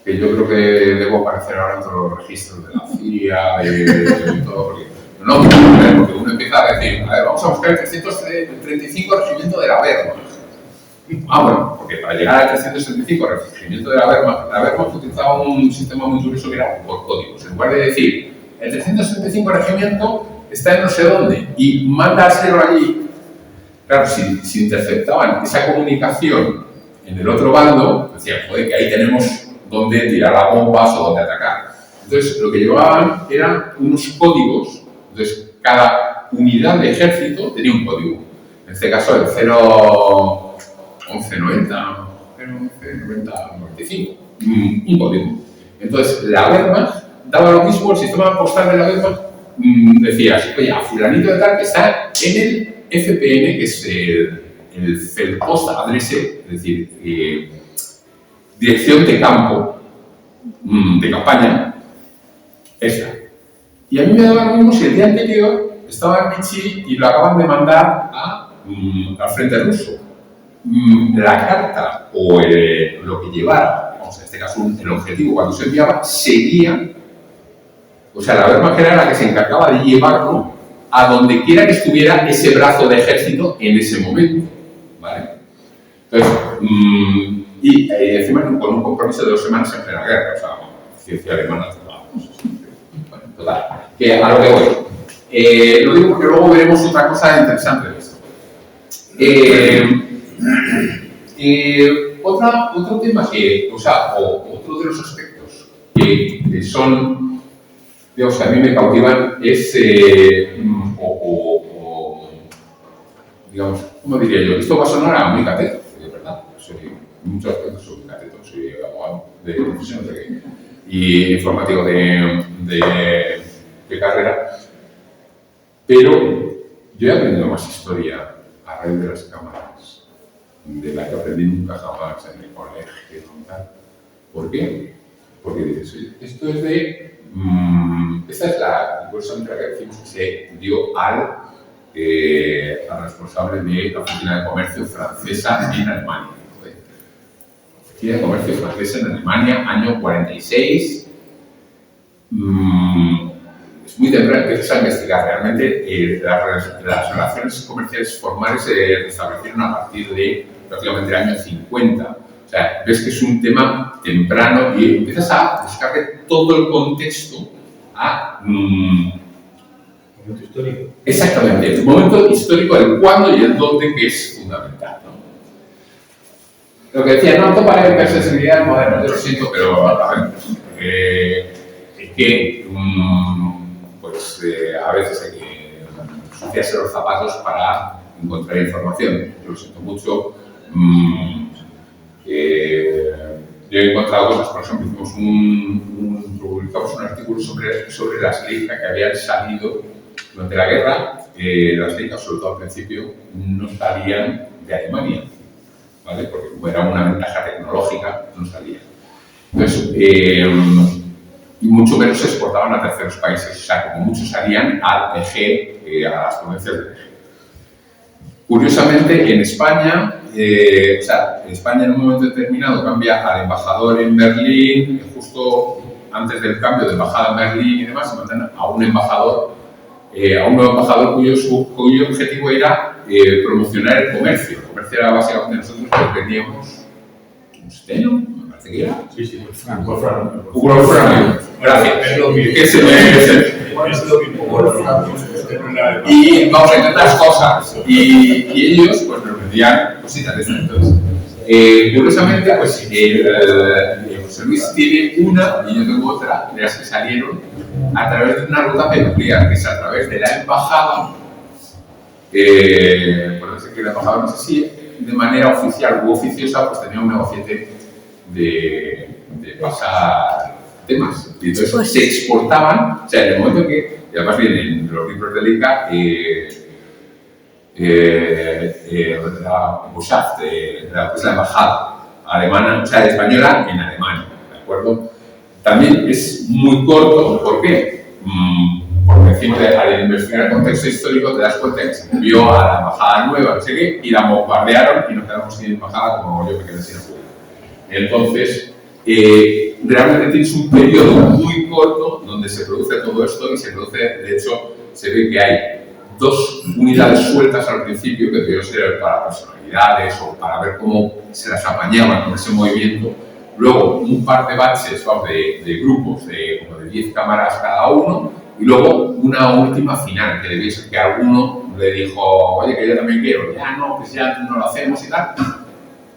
que yo creo que debo aparecer ahora en todos los registros de la CIA, de todo, porque porque uno empieza a decir, a ver, vamos a buscar el 335 Regimiento de la Wehrmacht. Bueno, porque para llegar al 335 Regimiento de la Wehrmacht utilizaba un sistema muy curioso que era por códigos. En lugar de decir, el 335 Regimiento está en no sé dónde y mandárselo allí, claro, si interceptaban esa comunicación en el otro bando, decían, joder, que ahí tenemos dónde tirar las bombas o dónde atacar. Entonces, lo que llevaban eran unos códigos. Entonces, cada unidad de ejército tenía un código. En este caso, el 01190, 01195, un código. Entonces, la Wehrmacht daba lo mismo, el sistema postal de la Wehrmacht decía, oye, a fulanito de tal que está en el FPN, que es el Feldpost Adresse, es decir, dirección de campo, de campaña, esta. Y a mí me daba lo mismo si el día anterior estaba en Vichy y lo acaban de mandar al frente ruso. La carta o lo que llevara, vamos, en este caso el objetivo cuando se enviaba, seguía, o sea, la Wehrmacht era la que se encargaba de llevarlo a donde quiera que estuviera ese brazo de ejército en ese momento, ¿vale? Entonces, y encima con un compromiso de 2 semanas en plena guerra, o sea, ciencia alemana, total, que a lo que voy. Lo digo porque luego veremos otra cosa interesante de esto. Otro tema que, o sea, otro de los aspectos que son, digamos, que a mí me cautivan es, digamos, ¿cómo diría yo? Esto va a sonar a muy cateto, de verdad. En muchos aspectos soy muy cateto, soy abogado de profesión y informático de carrera, pero yo he aprendido más historia a raíz de las cámaras, de la que aprendí nunca jamás en el colegio y tal. ¿Por qué? Porque dices, esto es de... esta es la cosa que decimos que se dio al responsable de la Oficina de Comercio francesa en Alemania. Oficina de Comercio francesa en Alemania, año 46. Es muy temprano, empiezas a investigar. Realmente las relaciones comerciales formales se establecieron a partir de prácticamente el año 50. O sea, ves que es un tema temprano y empiezas a buscarle todo el contexto a... Momento histórico. exactamente, el momento histórico, el cuándo y el dónde, que es fundamental, ¿no? Lo que decía, no topa la hipersensibilidad moderna, yo lo siento, pero a ver, es que a veces hay que ensuciarse los zapatos para encontrar información. Yo lo siento mucho. Yo he encontrado cosas, por ejemplo, publicamos un artículo sobre las leijas que habían salido durante la guerra. Las leijas, sobre todo al principio, no salían de Alemania, ¿vale? Porque como era una ventaja tecnológica, no salían. Entonces, y mucho menos se exportaban a terceros países, o sea, como muchos salían al EG, a las provincias del EG. Curiosamente, en España, en España en un momento determinado cambia al embajador en Berlín, justo antes del cambio de embajada en Berlín y demás, se mandan a un embajador, a un nuevo embajador cuyo objetivo era promocionar el comercio. El comercio era básicamente nosotros que vendíamos un steno, me parece que era. Sí, sí, Wolframio. Gracias. Es lo mismo. Que se me... Es lo mismo. Y vamos a intentar cosas. Y ellos pues nos vendían cositas de estas. Entonces, curiosamente, pues José Luis tiene una y yo tengo otra, de las que salieron a través de una ruta peculiar, que es a través de la embajada. Por eso que la embajada, no sé si de manera oficial u oficiosa, pues tenía un negociete de pasar temas. Y entonces pues se exportaban, o sea, en el momento en que, y además vienen los libros del ICA, la Botschaft, la embajada alemana, o sea, española en Alemania, ¿de acuerdo? También es muy corto, ¿por qué? Porque encima al investigar el contexto histórico te das cuenta que se envió a la embajada nueva, no sé qué, y la bombardearon y nos quedamos sin embajada como yo me quedé sin apoyo. Entonces, realmente tienes un periodo muy corto donde se produce todo esto y se produce, de hecho, se ve que hay dos unidades sueltas al principio que debieron ser para personalidades o para ver cómo se las apañaban con ese movimiento. Luego, un par de batches, de grupos de como de 10 cámaras cada uno, y luego una última final, que debía ser que alguno le dijo, oye, que yo también quiero, ya no, pues ya no lo hacemos y tal.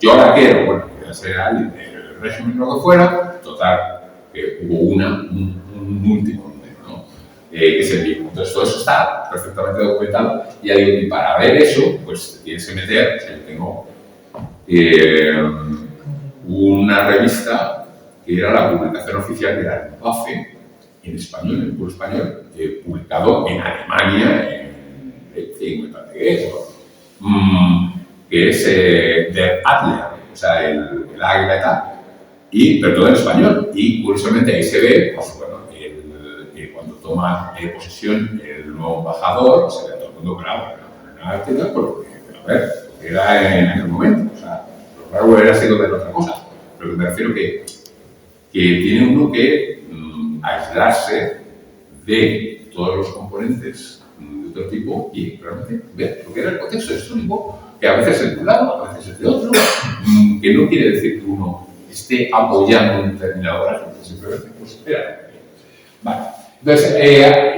Yo la quiero, bueno, ya sea el régimen lo que fuera, total, que hubo un último, ¿no? Que es el mismo. Entonces, todo eso está perfectamente documentado y para ver eso, pues tienes que meter, o sea, yo tengo una revista que era la publicación oficial de la Luftwaffe en español, en el puro español, publicado en Alemania, en Leipzig, me parece que es Der Adler, o sea, el águila y tal, pero todo en español. Y curiosamente ahí se ve, pues bueno, cuando toma posesión el nuevo embajador, se ve a todo el mundo claro, porque era en aquel momento, o sea, lo raro hubiera sido ver otra cosa, pero me refiero que tiene uno que aislarse de todos los componentes de otro tipo y realmente ver lo que era el contexto histórico, que a veces es de un lado, a veces es de otro, que no quiere decir que uno esté apoyando un determinado régimen, simplemente pues espera. Vale. Entonces,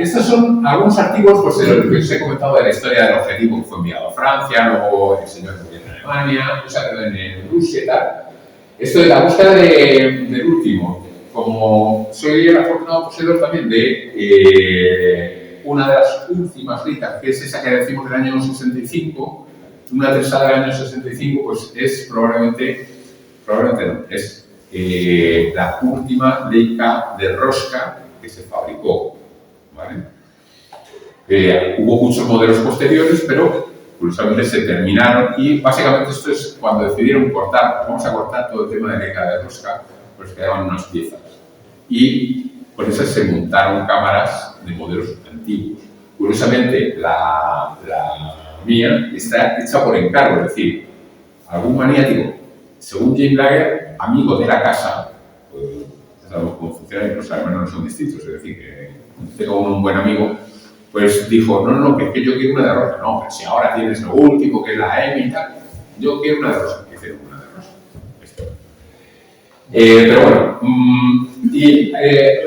estos son algunos artículos pues, de lo que os he comentado de la historia del objetivo que fue enviado a Francia, luego el señor que viene en Alemania, o sea, en Rusia y tal. Esto de la búsqueda del último, como soy el afortunado poseedor también de una de las últimas listas, que es esa que decimos del año 65, una tercera del año 65, pues es probablemente no, es la última Leica de rosca que se fabricó, ¿vale? Hubo muchos modelos posteriores, pero curiosamente se terminaron y básicamente esto es cuando decidieron cortar, vamos a cortar todo el tema de Leica de rosca, pues quedaban unas piezas. Y con esas se montaron cámaras de modelos antiguos. Curiosamente, la mía está hecha por encargo, es decir, algún maniático, según James Lager, amigo de la casa, pues, sabemos cómo funciona y los alemanes no son distintos, es decir, que tengo un buen amigo, pues dijo, no, que es que yo quiero una de rosa, no, pero si ahora tienes lo último, que es la M y tal, yo quiero una de rosa, que hicieron una de rosa. Pero bueno,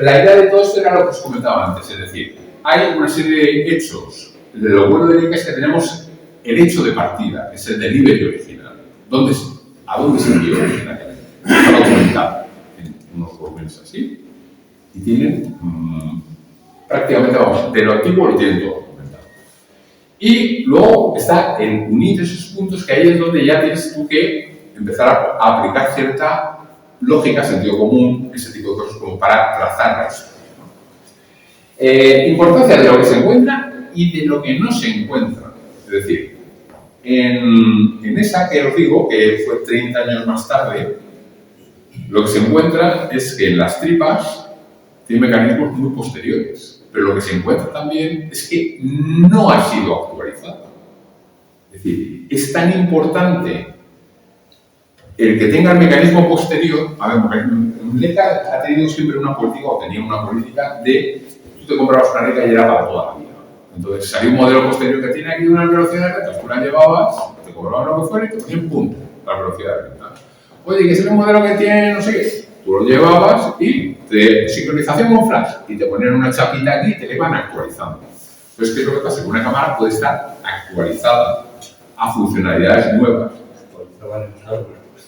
la idea de todo esto era lo que os comentaba antes, es decir, hay una serie de hechos. Lo bueno de Leica es que tenemos el hecho de partida, es el delivery original. ¿A dónde se envió originalmente? Está documentado en unos volúmenes así y tienen prácticamente, vamos, de lo antiguo lo tienen todo documentado. Y luego está el unir esos puntos, que ahí es donde ya tienes tú que empezar a aplicar cierta lógica, sentido común, ese tipo de cosas como para trazar la historia, ¿no? Importancia de lo que se encuentra y de lo que no se encuentra. Es decir, en esa que os digo, que fue 30 años más tarde, lo que se encuentra es que en las tripas tiene mecanismos muy posteriores, pero lo que se encuentra también es que no ha sido actualizado. Es decir, es tan importante el que tenga el mecanismo posterior. A ver, Leica ha tenido siempre una política, o tenía una política de tú te comprabas una Leica y era para toda la vida. Entonces salió un modelo posterior que tiene aquí una velocidad de recta, tú la llevabas, te cobraban lo que fuera y te ponían punto la velocidad de recta. Oye, que es el modelo que tiene no sé qué, tú lo llevabas y te sincronización con flash y te ponían una chapita aquí y te la iban actualizando. Entonces, ¿qué es lo que pasa? Que una cámara puede estar actualizada a funcionalidades nuevas.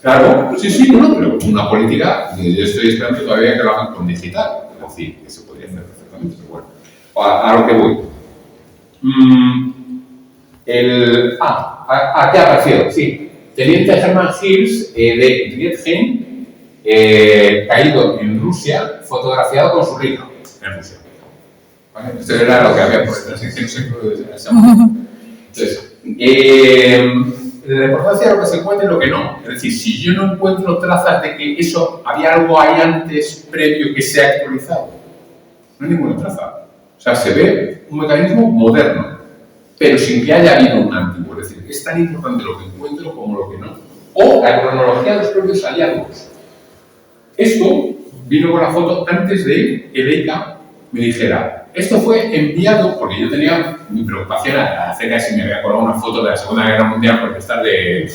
Claro, sí, no, pero una política, yo estoy esperando todavía que lo hagan con digital, es decir, que se podría hacer perfectamente, pero bueno, a lo que voy. ¿Qué ha aparecido? Sí, Teniente Hermann Hills de Rietgen, caído en Rusia, fotografiado con su Leica en Rusia. ¿Vale? Esto era lo que había por detrás en ese momento. Entonces, la importancia de lo que se encuentra y lo que no. Es decir, si yo no encuentro trazas de que eso había algo ahí antes, previo, que se ha actualizado, no hay ninguna traza. O sea, se ve un mecanismo moderno, pero sin que haya habido un antiguo. Es decir, es tan importante lo que encuentro como lo que no. O la cronología de los propios hallazgos. Esto vino con la foto antes de que Leica me dijera, esto fue enviado, porque yo tenía mi preocupación acerca de si me había colado una foto de la Segunda Guerra Mundial, porque estar de...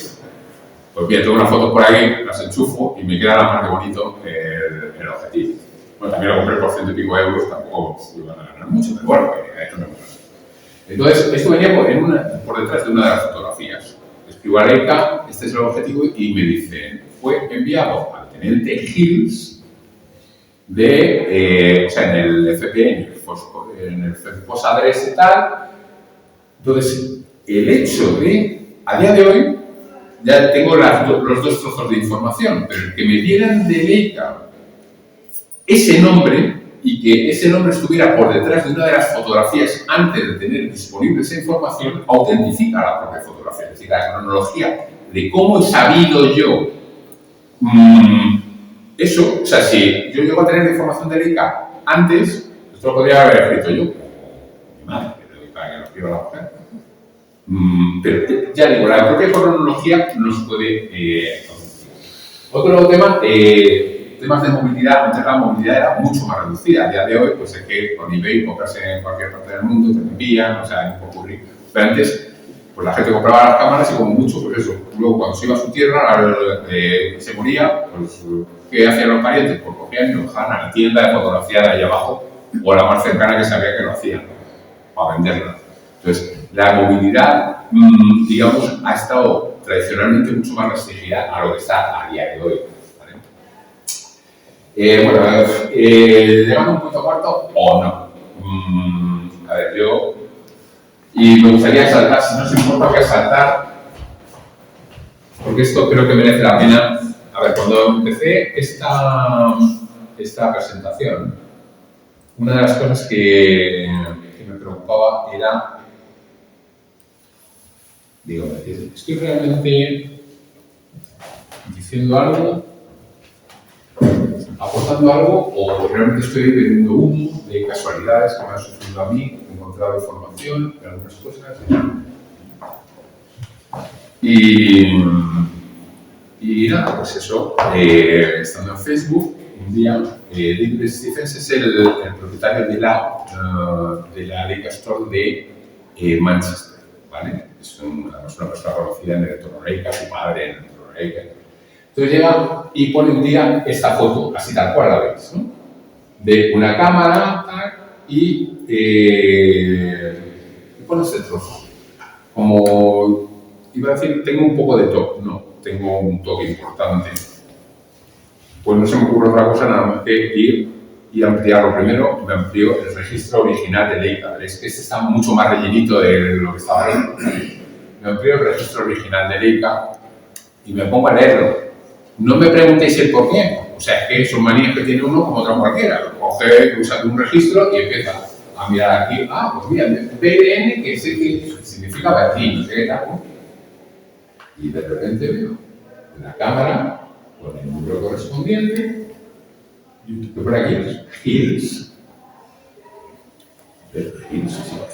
Pues bien, tengo una foto por ahí, las enchufo y me queda la más de bonito el objetivo. Bueno, también lo compré por 100 y pico euros, tampoco iban a ganar mucho, pero bueno, esto me gusta. Entonces, esto venía por detrás de una de las fotografías. Escribo a Leica, este es el objetivo, y me dicen, fue enviado al Teniente Hills o sea, en el FP, en el Posadres y tal. Entonces, el hecho de, a día de hoy, ya tengo los dos trozos de información, pero el que me dieran de Leica ese nombre y que ese nombre estuviera por detrás de una de las fotografías antes de tener disponible esa información, autentifica la propia fotografía. Es decir, la cronología de cómo he sabido yo eso, o sea, si yo llego a tener la información de Leica antes, esto lo podría haber escrito yo, mi madre, para que lo escriba la mujer. Pero ya digo, la propia cronología nos puede... Otro tema, temas de movilidad. Antes la movilidad era mucho más reducida. A día de hoy, pues es que con eBay comprarse en cualquier parte del mundo, te lo envían, o sea, hay un poco... Pero antes, pues la gente compraba las cámaras y como mucho, pues eso. Luego, cuando se iba a su tierra, se moría, pues ¿qué hacían los parientes? Pues cogían y lo dejaban a la tienda de fotografía de ahí abajo, o a la más cercana que sabía que lo hacían, para venderla. Entonces, la movilidad, digamos, ha estado tradicionalmente mucho más restringida a lo que está a día de hoy. Bueno, llegando a un punto cuarto o no. A ver, yo... Y me gustaría saltar, si no os importa, voy a saltar, porque esto creo que merece la pena. A ver, cuando empecé esta presentación, una de las cosas que me preocupaba era... Digo, ¿estoy realmente diciendo algo, aportando algo, o realmente estoy vendiendo humo de casualidades que me han sucedido a mí, he encontrado información de algunas cosas? Y nada, pues eso, estando en Facebook, un día, David Stephens es el propietario de la Leica Store de Manchester, ¿vale? es una persona conocida en el entorno Leica, su padre en el entorno Leica. Entonces llega y pone un día esta foto, así tal cual la veis, ¿no? De una cámara y pone este trozo. Como iba a decir, tengo un poco de toque, no, tengo un toque importante. Pues no se me ocurre otra cosa nada más que ir y ampliarlo. Primero me amplió el registro original de Leica. Es que este está mucho más rellenito de lo que estaba ahí. Me amplió el registro original de Leica y me pongo a leerlo. No me preguntéis el por qué. O sea, es que son manías que tiene uno como otra cualquiera. Coge, usa un registro y empieza a mirar aquí. Ah, pues mira, BN, que sé que significa Berlín, no sé qué tal, ¿no? Y de repente veo la cámara con el número correspondiente. Y por aquí es Hills. Pero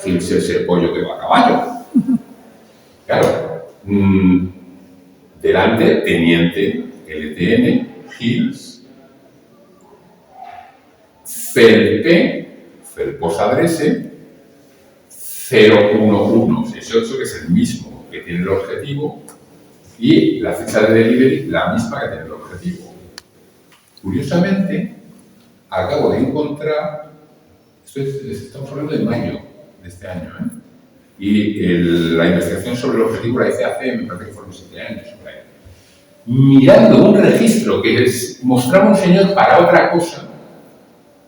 Hills es el pollo que va a caballo. Claro. Delante, teniente, LTN, Hills. Felpe, Felposadrese, 01168, que es el mismo que tiene el objetivo, y la fecha de delivery, la misma que tiene el objetivo. Curiosamente, acabo de encontrar, estamos hablando de mayo de este año, y la investigación sobre el objetivo la hice hace, me parece que fueron 7 años. Mirando un registro que mostraba un señor para otra cosa,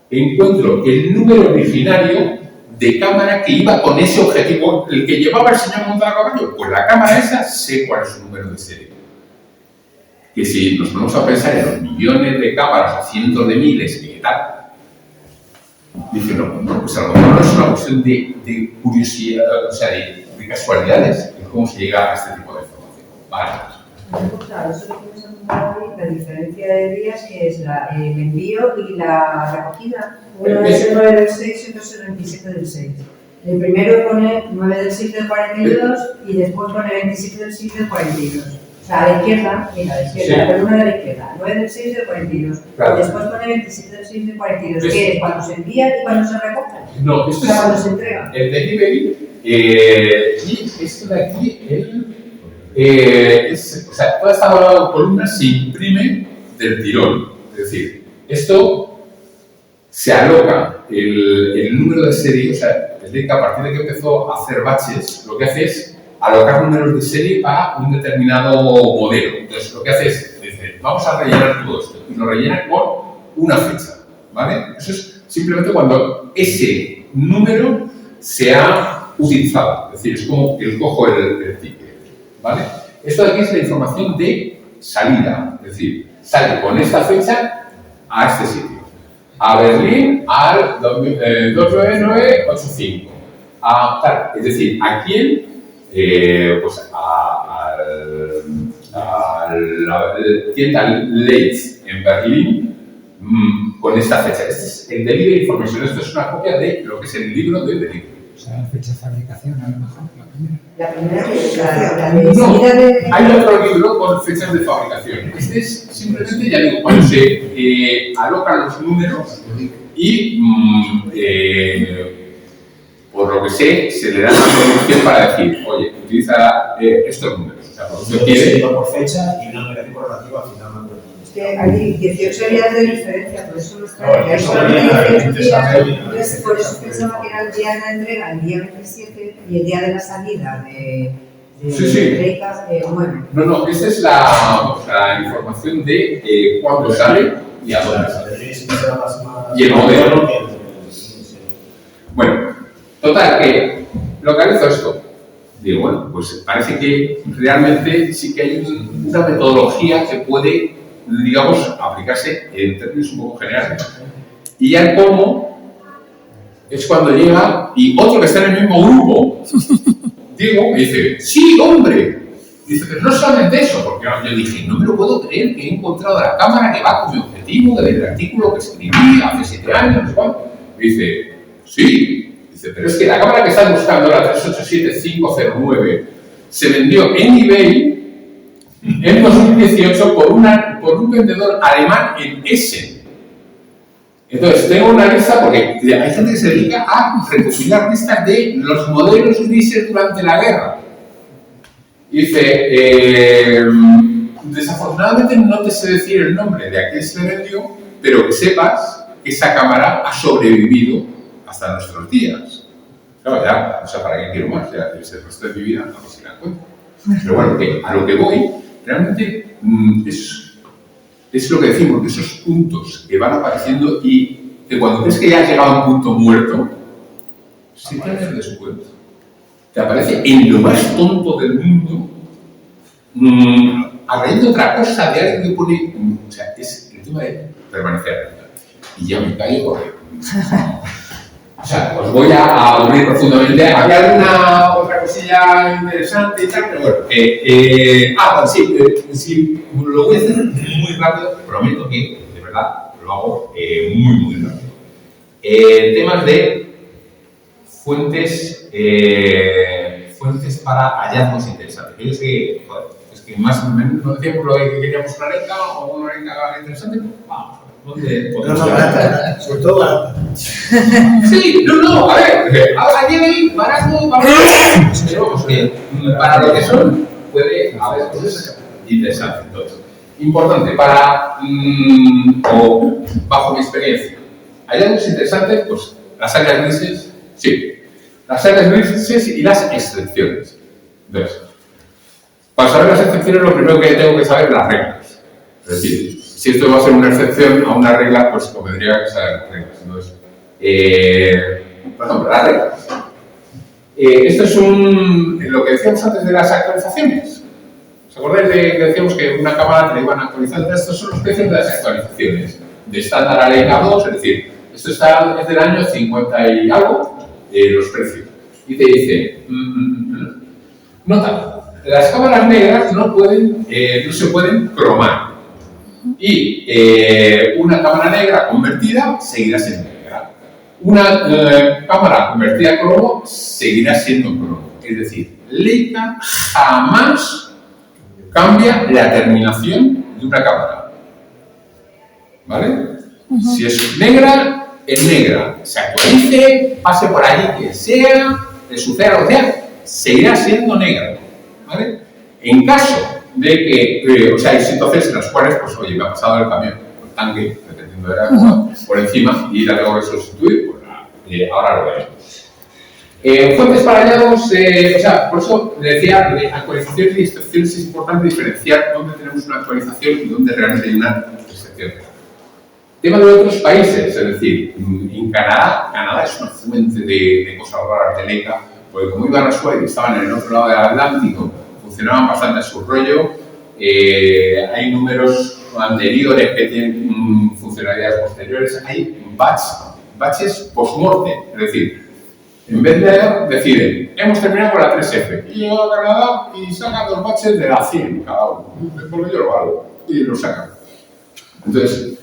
encuentro el número originario de cámara que iba con ese objetivo, el que llevaba el señor montado a caballo. Pues la cámara esa sé cuál es su número de serie. Que si nos ponemos a pensar en los millones de cámaras o cientos de miles y tal, dije, no, pues a lo mejor no es una cuestión de curiosidad, o sea, de casualidades, en cómo se llega a este tipo de información. Vale. Claro, eso lo tienes apuntado ahí, la diferencia de días que es el envío y la recogida. Uno es el 9 del 6 y otro es el 27 del 6. El primero pone 9 del 6 del 42 y después pone 27 del 6 del 42. O sea, a la izquierda, mira, a la izquierda, sí. La columna de la izquierda, 9 del 6 del 42. Claro. Y después pone 27 del 6 del 42, que es cuando se envía y cuando se recoge. No, esto es cuando se entrega. El delivery, y esto de aquí, o sea, toda esta columna se imprime del tirón. Es decir, esto se aloca el número de serie, o sea, el Leica a partir de que empezó a hacer batches, lo que hace es alocar números de serie para un determinado modelo. Entonces, lo que hace es, dice, vamos a rellenar todo esto, y lo rellena con una fecha, ¿vale? Eso es simplemente cuando ese número se ha utilizado. Es decir, es como que cojo el ticket. ¿Vale? Esto de aquí es la información de salida, es decir, sale con esta fecha a este sitio, a Berlín al 29985, es decir, a quién, pues a la tienda Leitz en Berlín con esta fecha. Este es el Delivery Information, esto es una copia de lo que es el libro de Delivery. O sea, la fecha de fabricación, a lo mejor, la primera es la no, hay otro libro con fechas de fabricación. Este es simplemente, ya digo, cuando se alocan los números y, por lo que sé, se le da la producción para decir, oye, utiliza estos números. O sea, producción quiere por fecha y una numeración correlativa al final. Que hay 18 días de diferencia, por eso no está. Por eso pensaba que era el día de la entrega, el día 27, y el día de la salida de Leica, 9. No, esta es la información de cuándo sale y a dónde sale. Y el modelo. Bueno, total, que localizo esto. Digo, bueno, pues parece que realmente sí que hay una metodología que puede, digamos, aplicarse en términos un poco generales. Y ya el cómo es cuando llega y otro que está en el mismo grupo, Diego, me dice, sí, hombre. Dice, pero no solamente eso, porque yo dije, no me lo puedo creer que he encontrado la cámara que va con mi objetivo del artículo que escribí hace 7 años, no sé cuánto. Dice, sí. Dice, pero es que la cámara que estás buscando, la 387509, se vendió en eBay en 2018 por un vendedor alemán en Essen. Entonces, tengo una lista porque hay gente que se dedica a recopilar listas de los modelos grises durante la guerra. Dice, desafortunadamente no te sé decir el nombre de a qué se vendió, pero que sepas que esa cámara ha sobrevivido hasta nuestros días. Claro, ya, o sea, ¿para qué quiero más? Ya, el resto de mi vida, no sé si la encuentro. Pero bueno, que a lo que voy, realmente es lo que decimos, de esos puntos que van apareciendo y que cuando crees que ya has llegado a un punto muerto, si te das descuento. Te aparece en lo más tonto del mundo, a raíz de otra cosa, de alguien que pone. O sea, es el tema de permanecer. Y ya me callo porque. O sea, os voy a aburrir profundamente. Había alguna otra cosilla interesante y tal, pero bueno. Pues sí, lo voy a hacer muy rápido. Prometo que, de verdad, lo hago muy rápido. Temas de fuentes para hallazgos interesantes. Yo sé que, joder, es que más o menos no decíamos lo de que queríamos una leca o una leca interesante, pues vamos. ¿Dónde podemos barata, sobre todo barata. Sí, no, a ver, aquí barato, pero vamos, que para lo que son, puede haber cosas interesantes. Entonces, importante, o bajo mi experiencia, hallazgos interesantes, pues las áreas grises, sí. Las áreas grises y las excepciones. Entonces, para saber las excepciones, lo primero que tengo que saber es las reglas. Es decir, si esto va a ser una excepción a una regla, pues convendría que saber las reglas. Entonces, por ejemplo, las reglas. Esto es lo que decíamos antes de las actualizaciones. ¿Os acordáis de que decíamos que una cámara te la iban actualizando? Estos son los precios de las actualizaciones. De estándar a Leica 2, es decir, esto está desde el año 50 y algo. Los precios. Y te dice, nota, las cámaras negras no se pueden cromar. Y una cámara negra convertida seguirá siendo negra. Una cámara convertida a cromo seguirá siendo cromo. Es decir, Leica jamás cambia la terminación de una cámara. ¿Vale? Si es negra, es negra, se actualice, pase por allí quien sea, le suceda lo que sea, seguirá siendo negra, ¿vale? En caso de que, hay situaciones en las cuales, pues oye, me ha pasado el camión, el tanque, dependiendo de la cosa, por encima y la tengo que sustituir, pues ahora lo veremos. Fuentes para hallazgos, por eso le decía, de actualizaciones y excepciones es importante diferenciar dónde tenemos una actualización y dónde realmente hay una excepción. Tema de otros países, es decir, en Canadá es una fuente de cosas raras de Leica, porque como iban a Suárez y estaban en el otro lado del Atlántico, funcionaban bastante a su rollo. Hay números anteriores que tienen funcionalidades posteriores, hay batches post-morte, es decir, en vez de deciden, hemos terminado con la 3F, y llega a Canadá y sacan 2 batches de la 100 cada uno, porque yo lo hago, y lo sacan. Entonces,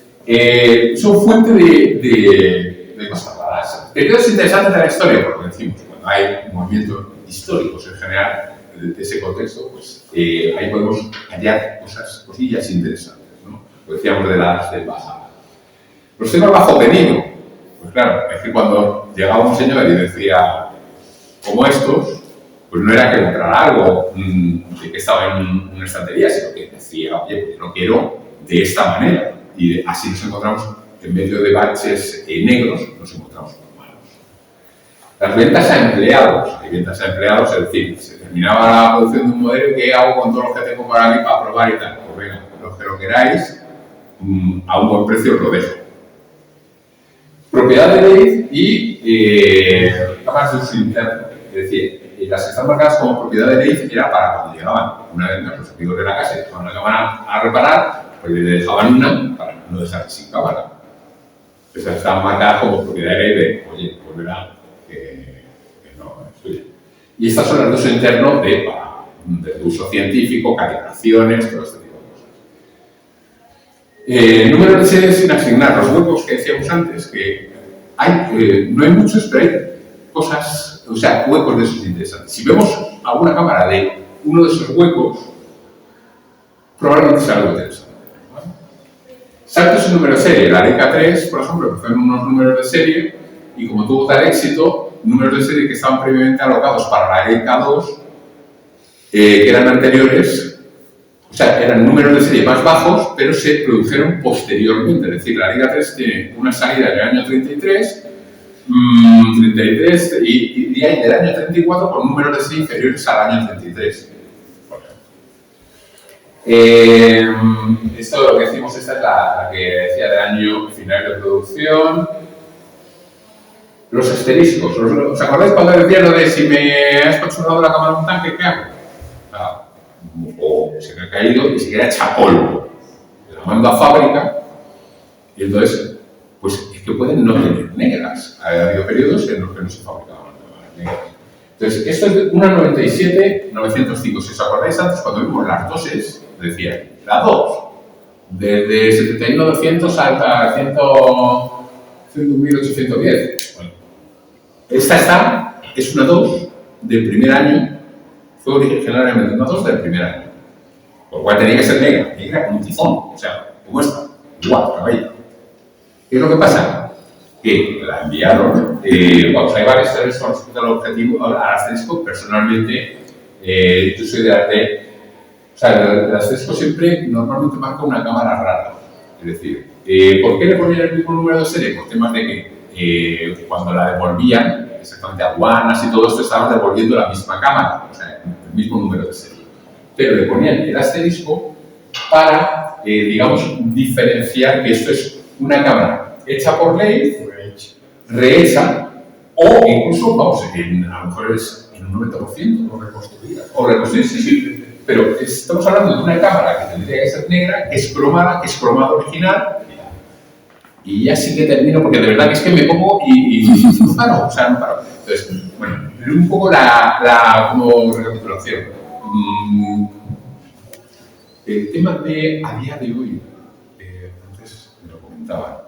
son fuente de cosas raras. Pero es interesante de la historia, porque decimos, cuando hay movimientos históricos en general de ese contexto, pues ahí podemos hallar cosillas interesantes, ¿no? Lo decíamos del pasado. Los temas bajo pedido, pues claro, es que cuando llegaba un señor y decía, como estos, pues no era que comprara algo que estaba en una estantería, sino que decía, oye, pues no quiero de esta manera. Y así nos encontramos, en medio de baches negros, nos encontramos con malos. Las ventas a empleados. Hay ventas a empleados, es decir, se terminaba la producción de un modelo, ¿qué hago con todo lo que tengo por aquí para probar y tal? Pues venga, los que lo queráis, a un buen precio os lo dejo. Propiedad de ley y cámaras de uso interno. Es decir, las que están marcadas como propiedad de ley era para cuando llegaban una vez los amigos de la casa y dejaban la cámara a reparar, pues le dejaban una para no dejar sin cámara. Esas están marcadas como propiedad de ley de, oye, pues verá que no es tuya. Y estas son las de uso interno de uso científico, calibraciones, todo este tipo de cosas. Número de series sin asignar. Los huecos que decíamos antes, que no hay muchos, pero hay cosas, huecos de esos interesantes. Si vemos alguna cámara de uno de esos huecos, probablemente sea algo interesante. Saltos en número de serie. La Leica 3, por ejemplo, empezó en unos números de serie y como tuvo tal éxito, números de serie que estaban previamente alocados para la Leica 2 que eran anteriores, o sea, eran números de serie más bajos, pero se produjeron posteriormente. Es decir, la Liga 3 tiene una salida en el año 33, y hay del año 34 con números de serie inferiores al año 33. Esto lo que decimos, esta es la que decía del año final de producción. Los asteriscos. ¿Os acordáis cuando decía lo de si me has consolado la cámara de un tanque, qué hago? O se me ha caído y se queda hecha polvo. La mando a fábrica y entonces, pues es que pueden no tener negras. Ha habido periodos en los que no se fabricaban negras. Entonces, esto es una 97-905. Si os acordáis antes, cuando vimos las doses, decía la 2, desde 71-200 hasta 101.810. Bueno, esta es una 2 del primer año, fue originalmente una 2 del primer año. Por lo cual tenía que ser negra como un tifón, o sea, como esta, igual, caballero. ¿Qué es lo que pasa? Que la enviaron, vamos, hay varias historias con respecto al objetivo, al asterisco. Personalmente, yo soy de arte. O sea, el asterisco siempre normalmente marca una cámara rara. Es decir, ¿por qué le ponían el mismo número de serie? Por temas de que cuando la devolvían, exactamente a aduanas y todo esto, estaban devolviendo la misma cámara, o sea, el mismo número de serie. Pero le ponían el asterisco para, digamos, diferenciar que esto es una cámara hecha por ley, rehecha, o incluso, vamos, a lo mejor es en un 90%. O reconstruida. O reconstruir, sí. Pero estamos hablando de una cámara que tendría que ser negra, que es cromada, que es cromado original. Y ya sí que termino, porque de verdad que es que me pongo y no paro, o sea, no paro. Entonces, bueno, un poco como recapitulación. El tema de, a día de hoy, antes me lo comentaban,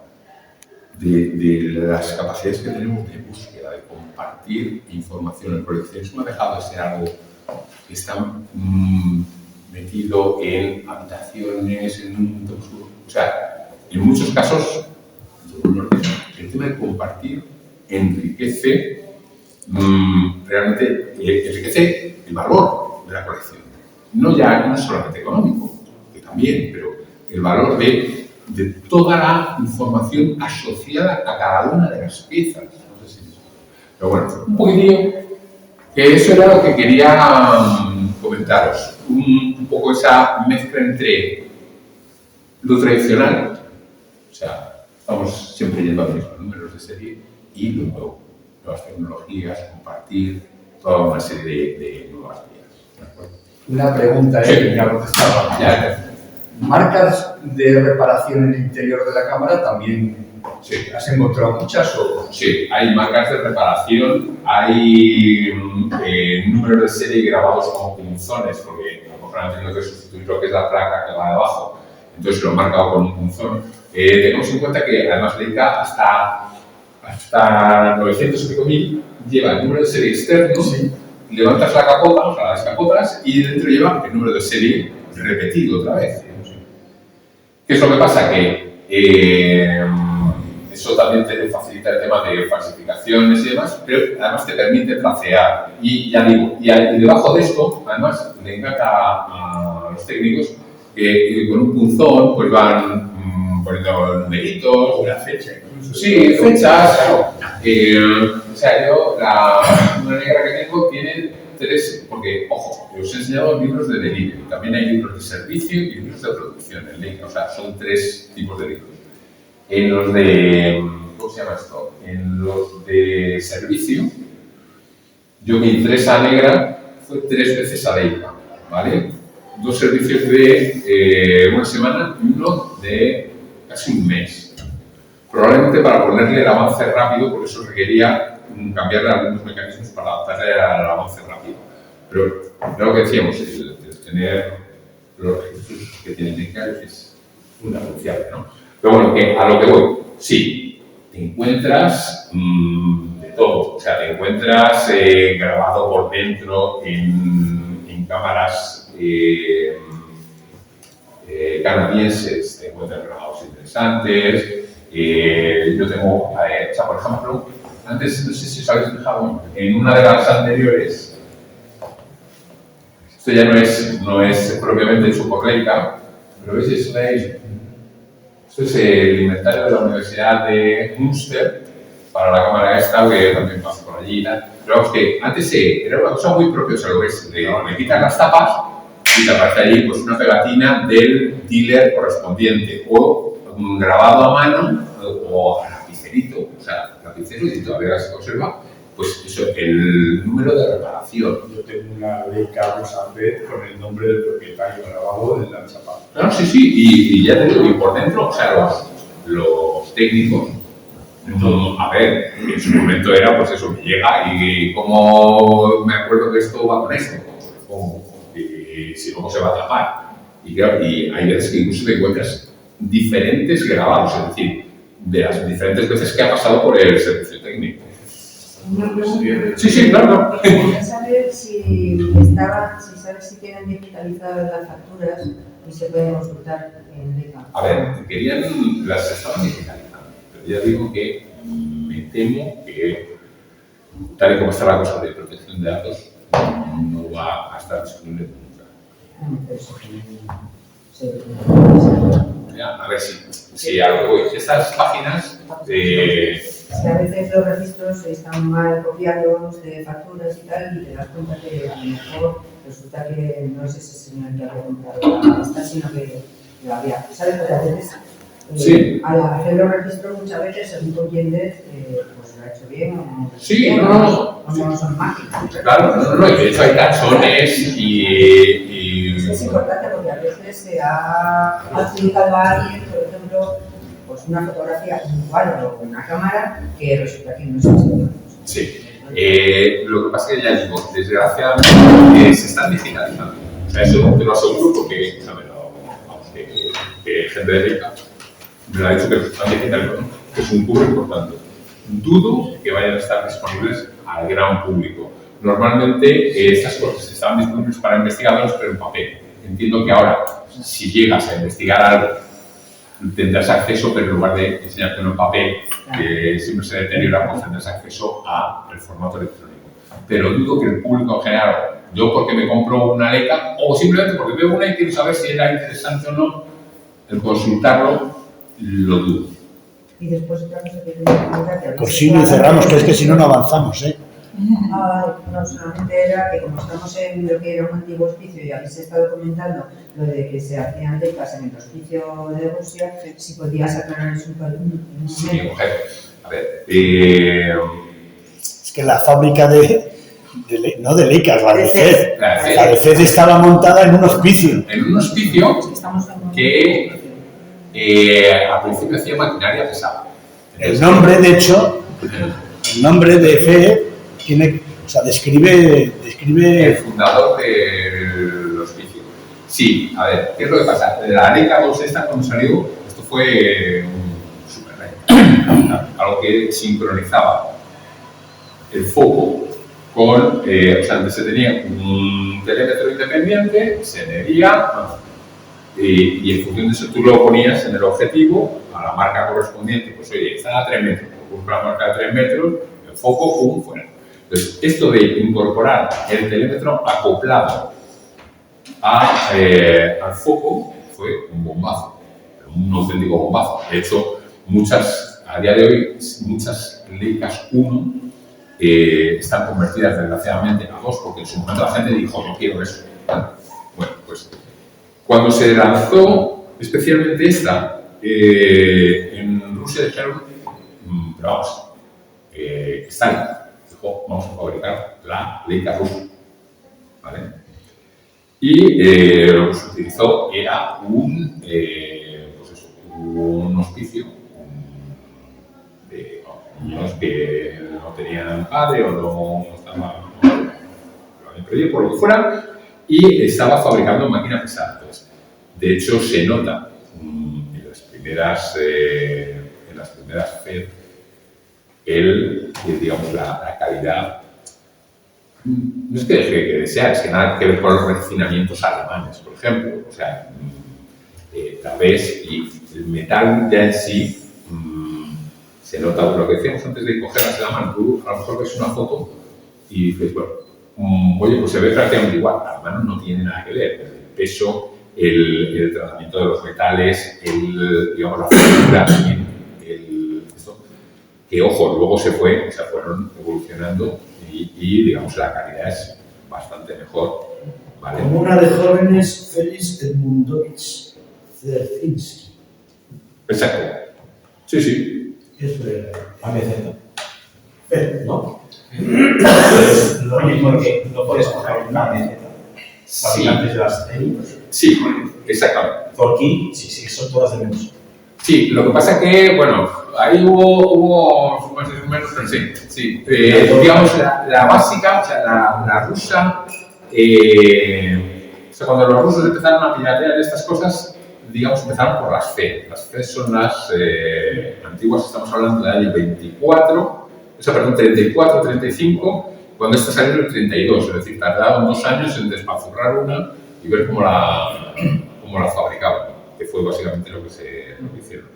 de las capacidades que tenemos de búsqueda, de compartir información. El coleccionismo ha dejado de ser algo que está metido en habitaciones, en un mundo oscuro. O sea, en muchos casos, el tema de compartir enriquece, realmente enriquece el valor de la colección. No solamente económico, que también, pero el valor de toda la información asociada a cada una de las piezas. No sé si... Pero bueno, un poquitillo, que eso era lo que quería comentaros. Un poco esa mezcla entre lo tradicional, o sea, estamos siempre yendo a los mismos números de serie, y lo nuevo, nuevas tecnologías, compartir, toda una serie de nuevas vías. Una pregunta, que ya contestaba. ¿Marcas de reparación en el interior de la cámara también has encontrado muchas o...? Sí, hay marcas de reparación, hay números de serie grabados como punzones, porque a lo mejor han tenido que sustituir lo que es la placa que va debajo, entonces lo han marcado con un punzón. Tenemos en cuenta que además Leica hasta 900 y pico mil lleva el número de serie externo, levantas la capota, o sea, las capotas, y dentro lleva el número de serie repetido otra vez. ¿Qué es lo que pasa? Que eso también te facilita el tema de falsificaciones y demás, pero además te permite tracear. Y ya digo, y debajo de esto, además, le encanta a los técnicos que con un punzón pues van poniendo numeritos. Una fecha incluso. Sí, fechas, claro. O sea, yo, una negra que tengo tiene 3, porque, ojo, os he enseñado libros de delivery, también hay libros de servicio y libros de producción en Leica, o sea, son 3 tipos de libros. En los de, ¿cómo se llama esto? En los de servicio, yo mi impresa negra fue 3 veces a Leica, ¿vale? 2 servicios de una semana y uno de casi un mes. Probablemente para ponerle el avance rápido, por eso requería cambiarle algunos mecanismos para adaptarle al avance rápido. Pero lo que decíamos, el tener los registros que tiene Leica es fundamental, ¿no? Pero bueno, que a lo que voy, sí, te encuentras de todo. O sea, te encuentras grabado por dentro en cámaras canadienses, te encuentras grabados interesantes. Yo tengo, o sea, por ejemplo, antes, no sé si os habéis fijado, en una de las anteriores, Esto ya no es propiamente hecho por Leica, pero veis, esto es el inventario de la Universidad de Münster para la cámara esta, que también pasa por allí y tal. Pero vamos, que antes era una cosa muy propia, o sea, lo ves, le quitan las tapas y te aparece allí pues, una pegatina del dealer correspondiente o un grabado a mano o a lapicerito, o sea, lapicero y todavía se conserva, pues eso, el número de reparación. Yo tengo una Leica Rosa P con el nombre del propietario grabado en la chapa. Claro, sí, y ya te digo, y por dentro, o sea, los técnicos, a ver, en su momento era, pues eso, me llega y como me acuerdo que esto va con esto, y si luego se va a tapar. Y claro, y hay veces que incluso te encuentras diferentes grabados, es decir, de las diferentes veces que ha pasado por el servicio técnico. Sí, claro. Quería saber si sabes si tienen digitalizadas las facturas y se pueden consultar en Leica. A ver, las estaban digitalizando, pero ya digo que me temo que, tal y como está la cosa de protección de datos, no va a estar disponible nunca. A ver si algo, estas páginas A veces los registros están mal copiados de facturas y tal, y te das cuenta que a lo mejor resulta que no es ese señor que había comprado esta, sino que lo había. ¿Sabes? Porque a veces, sí. Al hacer los registros, muchas veces, según tú entiendes, pues lo ha hecho bien o no. Sí, bien, no. O no son máquinas. Claro, no, y de hecho hay tachones y... Es importante porque a veces se ha adjudicado a alguien, por ejemplo, pues una fotografía, un cuadro o una cámara que resulta que no es así. Sí. Lo que pasa es que ya digo, desgraciadamente se están digitalizando. O sea, eso te lo aseguro porque, vamos, que gente de Leica me lo ha dicho que se están digitalizando, que es un curro importante. Dudo que vayan a estar disponibles al gran público. Normalmente estas cosas estaban disponibles para investigadores, pero en papel. Entiendo que ahora, si llegas a investigar algo, tendrás acceso, pero en lugar de enseñártelo en papel, que siempre se deteriora, pues tendrás acceso al formato electrónico. Pero dudo que el público en general, yo porque me compro una Leica, o simplemente porque veo una y quiero saber si era interesante o no, el consultarlo, lo dudo. Y después otra cosa que tengo en cuenta que... Corsino y cerramos, que es que si no, no avanzamos, ¿eh? No, solamente era que como estamos en lo que era un antiguo hospicio y habéis estado comentando lo de que se hacían Leicas en el hospicio de Rusia, si podías aclarar eso un momento. Sí, mujer. A ver, Es que la fábrica no de Leicas, la de FED. La de FED estaba montada en un hospicio. En un hospicio que al principio hacía maquinaria pesada. El nombre, de hecho, el nombre de FED tiene, o sea, describe... El fundador del hospicio. Sí, a ver, ¿qué es lo que pasa? La Leica 2 esta cuando salió, esto fue un super Leica, algo que sincronizaba el foco con, o sea, antes se tenía un telémetro independiente, se medía, y en función de eso tú lo ponías en el objetivo, a la marca correspondiente, pues oye, está a 3 metros, busca la marca de 3 metros, el foco, pum, fuera. Entonces, esto de incorporar el telémetro acoplado al foco fue un bombazo, un auténtico bombazo. De hecho, a día de hoy, muchas Leicas 1 están convertidas desgraciadamente a 2, porque en su momento la gente dijo, no quiero eso. Bueno, pues cuando se lanzó especialmente esta, en Rusia dijeron, pero vamos, Stalin dijo, vamos a fabricar la Leica rusa, ¿vale? Y lo que se utilizó era un hospicio de niños que no tenían padre o no estaban perdido por lo que fuera, y estaba fabricando máquina pesada. Entonces, de hecho, se nota en las primeras FED digamos, la calidad. No es que deje que desear, es que nada que ver con los refinamientos alemanes, por ejemplo. O sea, la ves y el metal ya en sí se nota lo que decíamos antes de cogerlas en la mano. Tú a lo mejor ves una foto y dices, bueno, oye, pues se ve prácticamente igual. Las manos no tienen nada que ver. El peso, el tratamiento de los metales, digamos, la figura, que, ojo, luego fueron evolucionando y, digamos, la calidad es bastante mejor. ¿Vale? Comuna de Jóvenes Félix Edmundovich Dzerzhinsky. Exacto. Sí, sí. Eso era. AMZ. ¿No? Lo mismo que no puedes coger una AMZ. Fabricantes de las técnicas. Sí, exactamente. Porque sí, son todas de menos. Sí, lo que pasa que, bueno, ahí hubo más o menos, pero sí. Digamos, la básica, o sea, la rusa, o sea, cuando los rusos empezaron a piratear estas cosas, digamos, empezaron por las FE. Las FE son las antiguas, estamos hablando del año 34, 35, cuando esta salió en el 32, es decir, tardaron 2 años en despazurrar una y ver cómo la fabricaban, que fue básicamente lo que hicieron.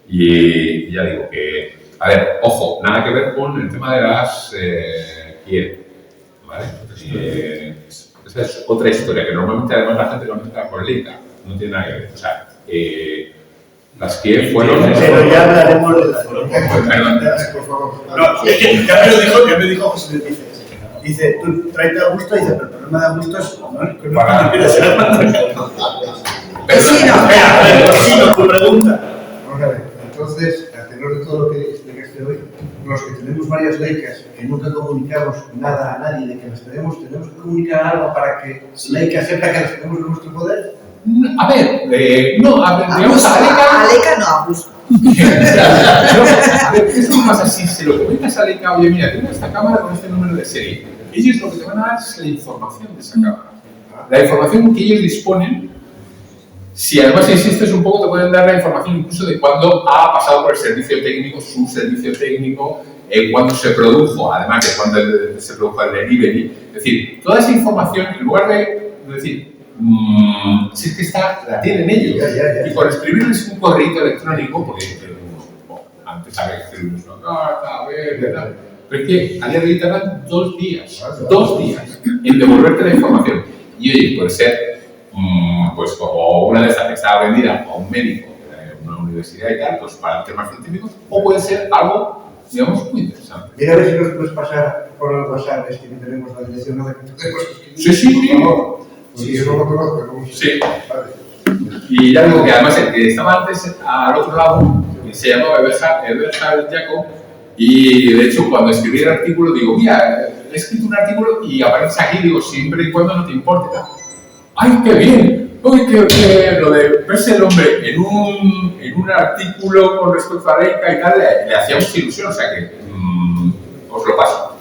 Y ya digo que, a ver, ojo, nada que ver con el tema de las Kiev, ¿vale? Esa es otra historia, que normalmente además la gente lo mezcla con Leica, no tiene nada que ver. O sea, las Kiev fueron... Pero ya hablaremos de las... Perdón. Por favor. No, es que ya me dijo José Luis, dice, tú tráete a Augusto, dice, pero el problema de Augusto es, no, tu pregunta. Vamos a ver, entonces, a tenor de todo lo que explicaste hoy, los que tenemos varias Leicas que nunca comunicamos nada a nadie de que las tenemos que comunicar algo para que Leica sepa que las tenemos en nuestro poder. A ver, digamos, A Leica no, a Busco. A ver, ¿qué pasa? Si se lo comentas a Leica, oye, mira, tengo esta cámara con este número de serie, ellos lo que te van a dar es la información de esa cámara. La información que ellos disponen, si además insistes un poco, te pueden dar la información incluso de cuándo ha pasado por el servicio técnico, su servicio técnico, cuándo se produjo, además de cuándo se produjo el delivery. Es decir, toda esa información, en lugar de decir, si es que la tienen ellos, y por escribirles un correo electrónico, porque antes había que escribirles una carta, a ver, tal. Pero es que a día de hoy tardan 2 días en devolverte la información. Y oye, puede ser pues como una de estas que estaba vendida a un médico de una universidad y tal, pues para temas científicos, o puede ser algo, digamos, muy interesante. Mira a ver si nos puedes pasar por el WhatsApp, es que tenemos la dirección, ¿no? Sí. Por favor. Sí, yo no lo conozco. Sí. Vale. Y ya digo que además el que estaba antes al otro lado se llamaba Eberhard Jacob, y de hecho cuando escribí el artículo digo, mira, he escrito un artículo y aparece aquí, digo, siempre y cuando no te importe. ¡Ay, qué bien! ¡Uy, que lo de verse el hombre en un artículo con respecto a Leica y tal, le hacía mucha ilusión, o sea que os lo paso.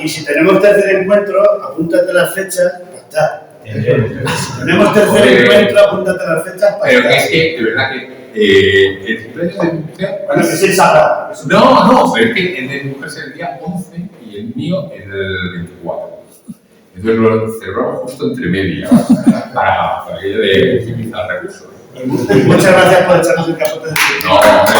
Y si tenemos tercer encuentro, apúntate las fechas para estar. Si tenemos tercer encuentro, apúntate las fechas para Pero estar. es que, de verdad que el cumpleaños de mi mujer... Bueno, que es el sagrado. No, pero es que el de mi mujer es el día 11 y el mío el 24. Entonces lo celebramos justo entre medias para aquello de optimizar recursos. Muchas gracias por echarnos el capote de No, hombre.